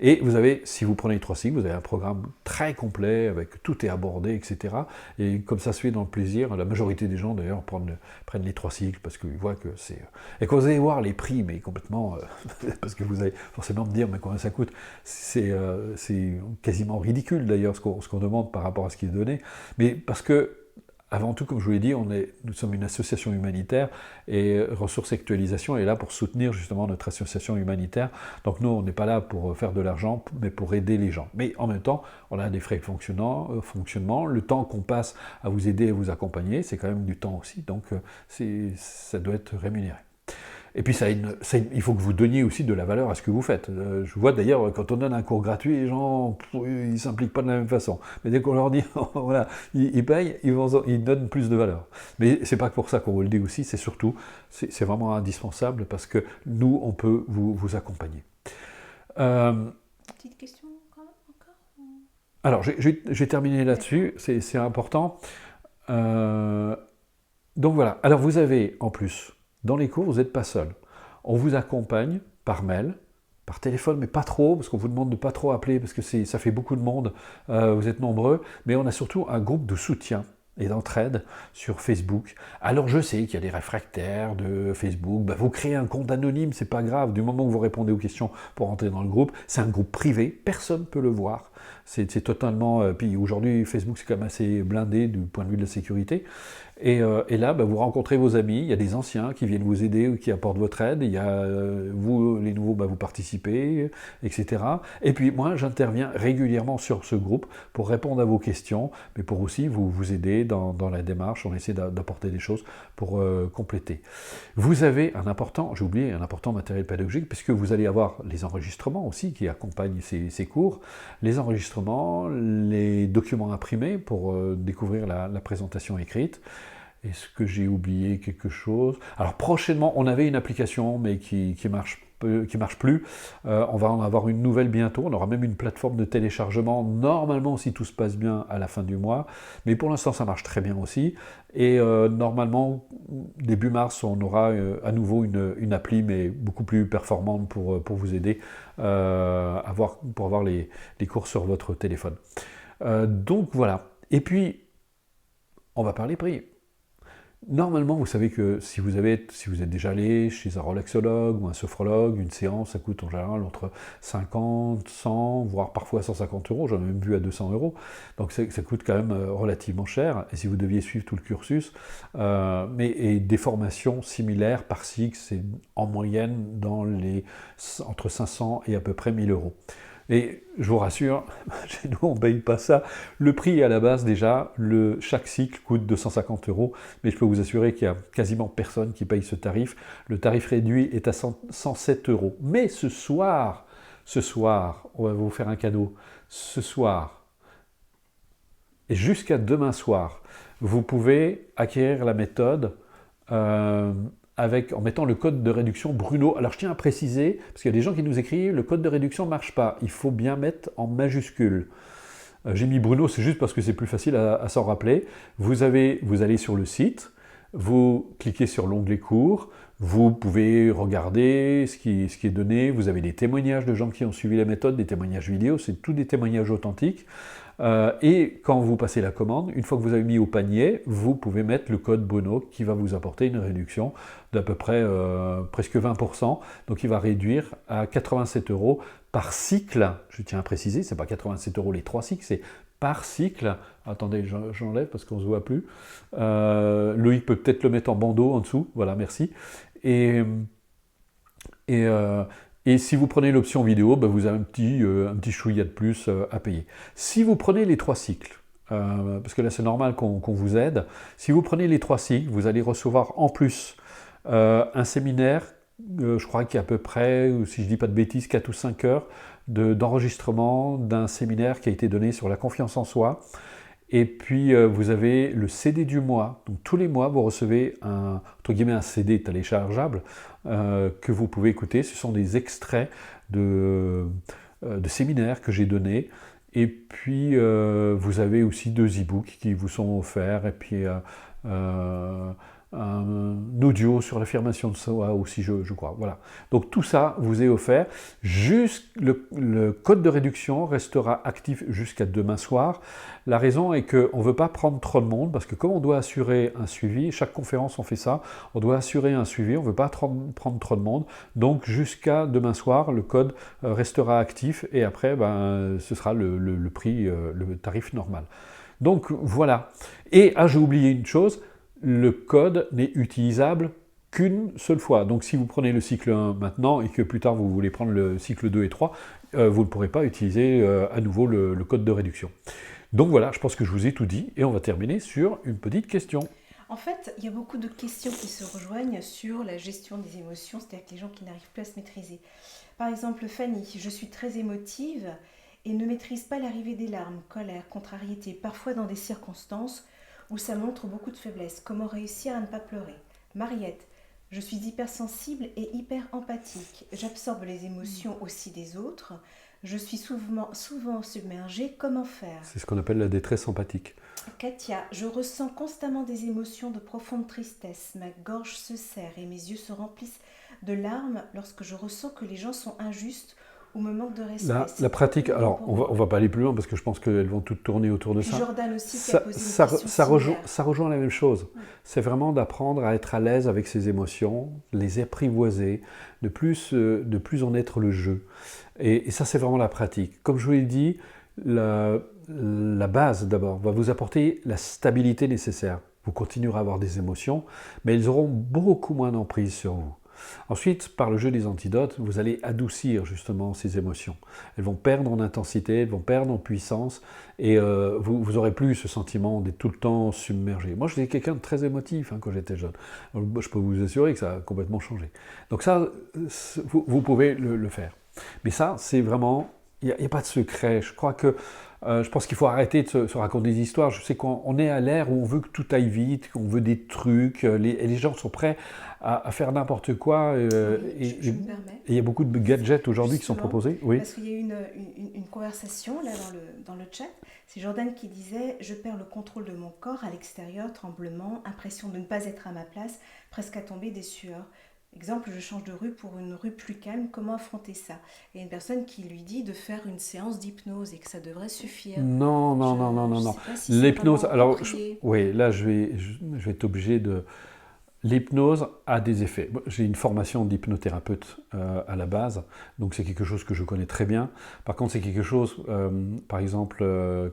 Et vous avez, si vous prenez les 3 cycles, vous avez un programme très complet, avec tout est abordé, etc. Et comme ça se fait dans le plaisir, la majorité des gens, d'ailleurs, prennent les 3 cycles, parce qu'ils voient que c'est... Et quand vous allez voir les prix, mais complètement... parce que vous allez forcément me dire, mais combien ça coûte? C'est quasiment ridicule, d'ailleurs, ce qu'on demande par rapport à ce qui est donné. Mais parce que, avant tout, comme je vous l'ai dit, nous sommes une association humanitaire et Ressources Actualisation est là pour soutenir justement notre association humanitaire. Donc nous, on n'est pas là pour faire de l'argent, mais pour aider les gens. Mais en même temps, on a des frais de fonctionnement. Le temps qu'on passe à vous aider et vous accompagner, c'est quand même du temps aussi. Donc ça doit être rémunéré. Et puis il faut que vous donniez aussi de la valeur à ce que vous faites. Je vois d'ailleurs, quand on donne un cours gratuit, les gens, ils ne s'impliquent pas de la même façon. Mais dès qu'on leur dit, voilà, ils payent, ils donnent plus de valeur. Mais c'est pas que pour ça qu'on vous le dit aussi, c'est surtout, c'est vraiment indispensable parce que nous, on peut vous accompagner. Petite question encore. Alors, j'ai terminé là-dessus, c'est important. Donc voilà, alors vous avez en plus, dans les cours, vous n'êtes pas seul. On vous accompagne par mail, par téléphone, mais pas trop, parce qu'on vous demande de ne pas trop appeler, parce que ça fait beaucoup de monde, vous êtes nombreux, mais on a surtout un groupe de soutien et d'entraide sur Facebook. Alors je sais qu'il y a des réfractaires de Facebook, vous créez un compte anonyme, c'est pas grave, du moment que vous répondez aux questions pour entrer dans le groupe, c'est un groupe privé, personne ne peut le voir. C'est totalement... puis aujourd'hui, Facebook, c'est quand même assez blindé du point de vue de la sécurité. Et là, vous rencontrez vos amis, il y a des anciens qui viennent vous aider ou qui apportent votre aide, il y a vous, les nouveaux, vous participez, etc. Et puis moi, j'interviens régulièrement sur ce groupe pour répondre à vos questions, mais pour aussi vous aider dans la démarche, on essaie d'apporter des choses pour compléter. Vous avez un important matériel pédagogique, puisque vous allez avoir les enregistrements aussi qui accompagnent ces cours, les enregistrements, les documents imprimés pour découvrir la présentation écrite. Est-ce que j'ai oublié quelque chose? Alors prochainement, on avait une application, mais qui marche plus. On va en avoir une nouvelle bientôt. On aura même une plateforme de téléchargement, normalement, si tout se passe bien, à la fin du mois. Mais pour l'instant, ça marche très bien aussi. Et normalement, début mars, on aura à nouveau une appli, mais beaucoup plus performante pour vous aider pour avoir les cours sur votre téléphone. Donc voilà. Et puis, on va parler prix. Normalement, vous savez que si vous êtes déjà allé chez un relaxologue ou un sophrologue, une séance, ça coûte en général entre 50, 100, voire parfois 150 euros. J'en ai même vu à 200 euros. Donc ça coûte quand même relativement cher. Et si vous deviez suivre tout le cursus, et des formations similaires par cycle, c'est en moyenne entre 500 et à peu près 1000 euros. Et je vous rassure, chez nous on ne paye pas ça. Le prix à la base déjà, chaque cycle coûte 250 euros, mais je peux vous assurer qu'il y a quasiment personne qui paye ce tarif. Le tarif réduit est à 107 euros. Mais ce soir, on va vous faire un cadeau. Ce soir, et jusqu'à demain soir, vous pouvez acquérir la méthode en mettant le code de réduction Bruno. Alors je tiens à préciser, parce qu'il y a des gens qui nous écrivent, le code de réduction ne marche pas, il faut bien mettre en majuscule. J'ai mis Bruno, c'est juste parce que c'est plus facile à s'en rappeler. Vous allez sur le site, vous cliquez sur l'onglet cours, vous pouvez regarder ce qui est donné, vous avez des témoignages de gens qui ont suivi la méthode, des témoignages vidéo, c'est tous des témoignages authentiques. Et quand vous passez la commande, une fois que vous avez mis au panier, vous pouvez mettre le code Bruno qui va vous apporter une réduction d'à peu près presque 20%. Donc il va réduire à 87 euros par cycle. Je tiens à préciser, c'est pas 87 euros les 3 cycles, c'est par cycle. Attendez, j'enlève parce qu'on ne se voit plus. Loïc peut peut-être le mettre en bandeau en dessous. Voilà, merci. Et si vous prenez l'option vidéo, vous avez un petit chouïa de plus à payer. Si vous prenez les 3 cycles, parce que là c'est normal qu'on vous aide, si vous prenez les 3 cycles, vous allez recevoir en plus un séminaire, je crois qu'il y a à peu près, si je ne dis pas de bêtises, 4 ou 5 heures d'enregistrement d'un séminaire qui a été donné sur la confiance en soi. Et puis vous avez le CD du mois. Donc tous les mois, vous recevez un CD téléchargeable que vous pouvez écouter. Ce sont des extraits de séminaires que j'ai donnés. Et puis vous avez aussi 2 e-books qui vous sont offerts. Et puis un audio sur l'affirmation de soi aussi, je crois. Voilà. Donc tout ça vous est offert. Le code de réduction restera actif jusqu'à demain soir. La raison est qu'on ne veut pas prendre trop de monde, parce que comme on doit assurer un suivi, chaque conférence on fait ça, on doit assurer un suivi, on ne veut pas prendre trop de monde. Donc jusqu'à demain soir, le code restera actif et après, ce sera le prix, le tarif normal. Donc voilà. Et j'ai oublié une chose, le code n'est utilisable qu'une seule fois. Donc si vous prenez le cycle 1 maintenant et que plus tard vous voulez prendre le cycle 2 et 3, vous ne pourrez pas utiliser à nouveau le code de réduction. Donc voilà, je pense que je vous ai tout dit et on va terminer sur une petite question. En fait, il y a beaucoup de questions qui se rejoignent sur la gestion des émotions, c'est-à-dire que les gens qui n'arrivent plus à se maîtriser. Par exemple, Fanny, je suis très émotive et ne maîtrise pas l'arrivée des larmes, colère, contrariété, parfois dans des circonstances où ça montre beaucoup de faiblesse. Comment réussir à ne pas pleurer? Mariette, je suis hypersensible et hyper empathique. J'absorbe les émotions aussi des autres. Je suis souvent submergée. Comment faire? C'est ce qu'on appelle la détresse empathique. Katia, je ressens constamment des émotions de profonde tristesse. Ma gorge se serre et mes yeux se remplissent de larmes lorsque je ressens que les gens sont injustes ou me manquent de respect. La pratique, alors on va pas aller plus loin parce que je pense qu'elles vont toutes tourner autour de Puis ça. Jordan aussi qui a posé une question Ça rejoint la même chose. C'est vraiment d'apprendre à être à l'aise avec ses émotions, les apprivoiser, de plus en être le jeu. Et ça, c'est vraiment la pratique. Comme je vous l'ai dit, la base d'abord va vous apporter la stabilité nécessaire. Vous continuerez à avoir des émotions, mais elles auront beaucoup moins d'emprise sur vous. Ensuite, par le jeu des antidotes, vous allez adoucir justement ces émotions. Elles vont perdre en intensité, elles vont perdre en puissance, et vous n'aurez plus ce sentiment d'être tout le temps submergé. Moi, j'étais quelqu'un de très émotif quand j'étais jeune. Je peux vous assurer que ça a complètement changé. Donc ça, vous pouvez le faire. Mais ça, c'est vraiment... Il n'y a pas de secret. Je pense qu'il faut arrêter de se raconter des histoires. Je sais qu'on est à l'ère où on veut que tout aille vite, qu'on veut des trucs, et les gens sont prêts à faire n'importe quoi. Je me permets. Et il y a beaucoup de gadgets aujourd'hui qui sont proposés. Oui. Parce qu'il y a eu une conversation là dans le chat. C'est Jordan qui disait « Je perds le contrôle de mon corps à l'extérieur, tremblement, impression de ne pas être à ma place, presque à tomber des sueurs. » Exemple, je change de rue pour une rue plus calme, comment affronter ça? Et une personne qui lui dit de faire une séance d'hypnose et que ça devrait suffire. Non. Si L'hypnose, alors, oui, là, je vais être obligé de... L'hypnose a des effets. J'ai une formation d'hypnothérapeute à la base, donc c'est quelque chose que je connais très bien. Par contre, c'est quelque chose, par exemple, le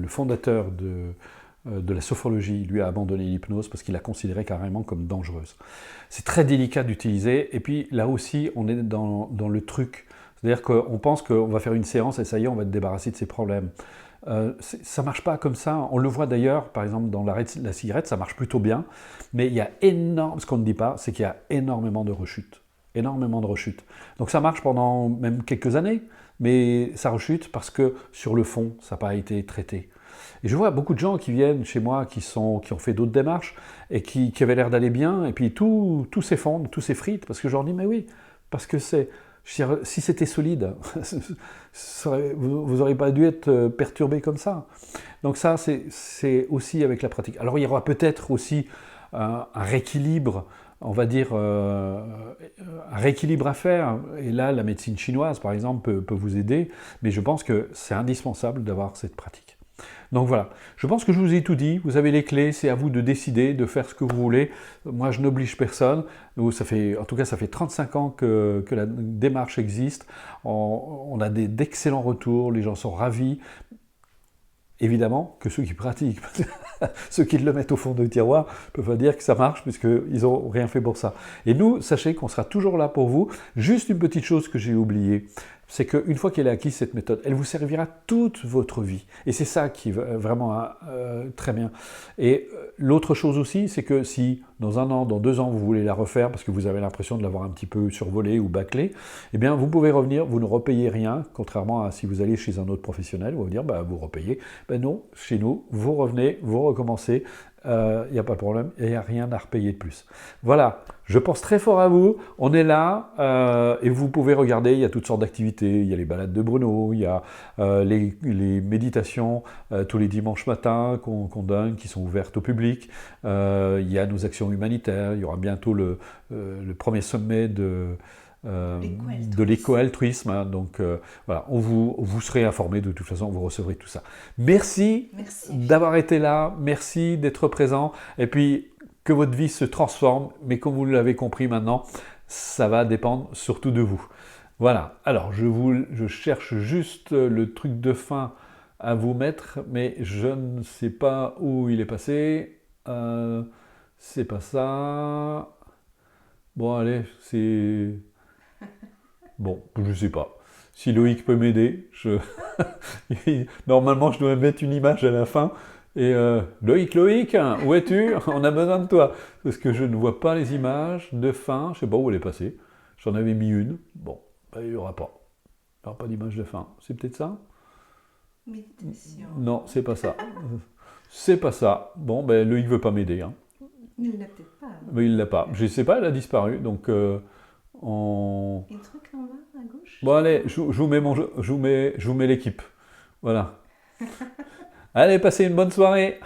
fondateur de la sophrologie, lui a abandonné l'hypnose parce qu'il la considérait carrément comme dangereuse. C'est très délicat d'utiliser, et puis là aussi, on est dans le truc. C'est-à-dire qu'on pense qu'on va faire une séance et ça y est, on va être débarrassé de ses problèmes. Ça ne marche pas comme ça. On le voit d'ailleurs, par exemple, dans l'arrêt de la cigarette, ça marche plutôt bien. Mais il y a ce qu'on ne dit pas, c'est qu'il y a énormément de rechutes. Énormément de rechutes. Donc ça marche pendant même quelques années, mais ça rechute parce que sur le fond, ça n'a pas été traité. Et je vois beaucoup de gens qui viennent chez moi, qui ont fait d'autres démarches et qui avaient l'air d'aller bien, et puis tout s'effondre, tout s'effrite, parce que je leur dis, mais oui, parce que c'est... Je veux dire, si c'était solide, vous n'auriez pas dû être perturbé comme ça. Donc ça, c'est aussi avec la pratique. Alors il y aura peut-être aussi un rééquilibre, on va dire, un rééquilibre à faire. Et là, la médecine chinoise, par exemple, peut vous aider. Mais je pense que c'est indispensable d'avoir cette pratique. Donc voilà, je pense que je vous ai tout dit, vous avez les clés, c'est à vous de décider, de faire ce que vous voulez. Moi, je n'oblige personne. En tout cas, ça fait 35 ans que la démarche existe. On a d'excellents retours, les gens sont ravis. Évidemment que ceux qui pratiquent, ceux qui le mettent au fond du tiroir, ne peuvent pas dire que ça marche puisqu'ils n'ont rien fait pour ça. Et nous, sachez qu'on sera toujours là pour vous. Juste une petite chose que j'ai oubliée, c'est qu'une fois qu'elle est acquise, cette méthode, elle vous servira toute votre vie. Et c'est ça qui est vraiment très bien. Et l'autre chose aussi, c'est que si dans 1 an, dans 2 ans, vous voulez la refaire parce que vous avez l'impression de l'avoir un petit peu survolée ou bâclée, eh bien, vous pouvez revenir, vous ne repayez rien, contrairement à si vous allez chez un autre professionnel, on va vous dire, vous repayez. Ben non, chez nous, vous revenez, vous recommencez, il n'y a pas de problème, il n'y a rien à repayer de plus. Voilà, je pense très fort à vous, on est là, et vous pouvez regarder, il y a toutes sortes d'activités, il y a les balades de Bruno, il y a les méditations tous les dimanches matins qu'on donne, qui sont ouvertes au public, il y a nos actions humanitaires, il y aura bientôt le premier sommet de l'éco-altruisme. Donc voilà, vous serez informé, de toute façon, vous recevrez tout ça. Merci. D'avoir été là, merci d'être présent, et puis que votre vie se transforme, mais comme vous l'avez compris maintenant, ça va dépendre surtout de vous. Voilà, alors je cherche juste le truc de fin à vous mettre, mais je ne sais pas où il est passé. C'est pas ça. Bon, allez, c'est... Bon, je sais pas. Si Loïc peut m'aider, normalement je dois mettre une image à la fin, Et Loïc, Loïc, où es-tu? On a besoin de toi. Parce que je ne vois pas les images de fin. Je sais pas où elle est passée. J'en avais mis une. Bon, ben, il n'y aura pas. Il n'y aura pas d'image de fin. C'est peut-être ça? Méditation. Non, c'est pas ça. C'est pas ça. Bon, ben Loïc veut pas m'aider, hein. Il l'a peut-être pas. Mais il l'a pas. Je sais pas, elle a disparu. Donc, on... Et le truc en bas, à gauche? Bon, allez, je vous mets je vous mets l'équipe. Voilà. Allez, passez une bonne soirée.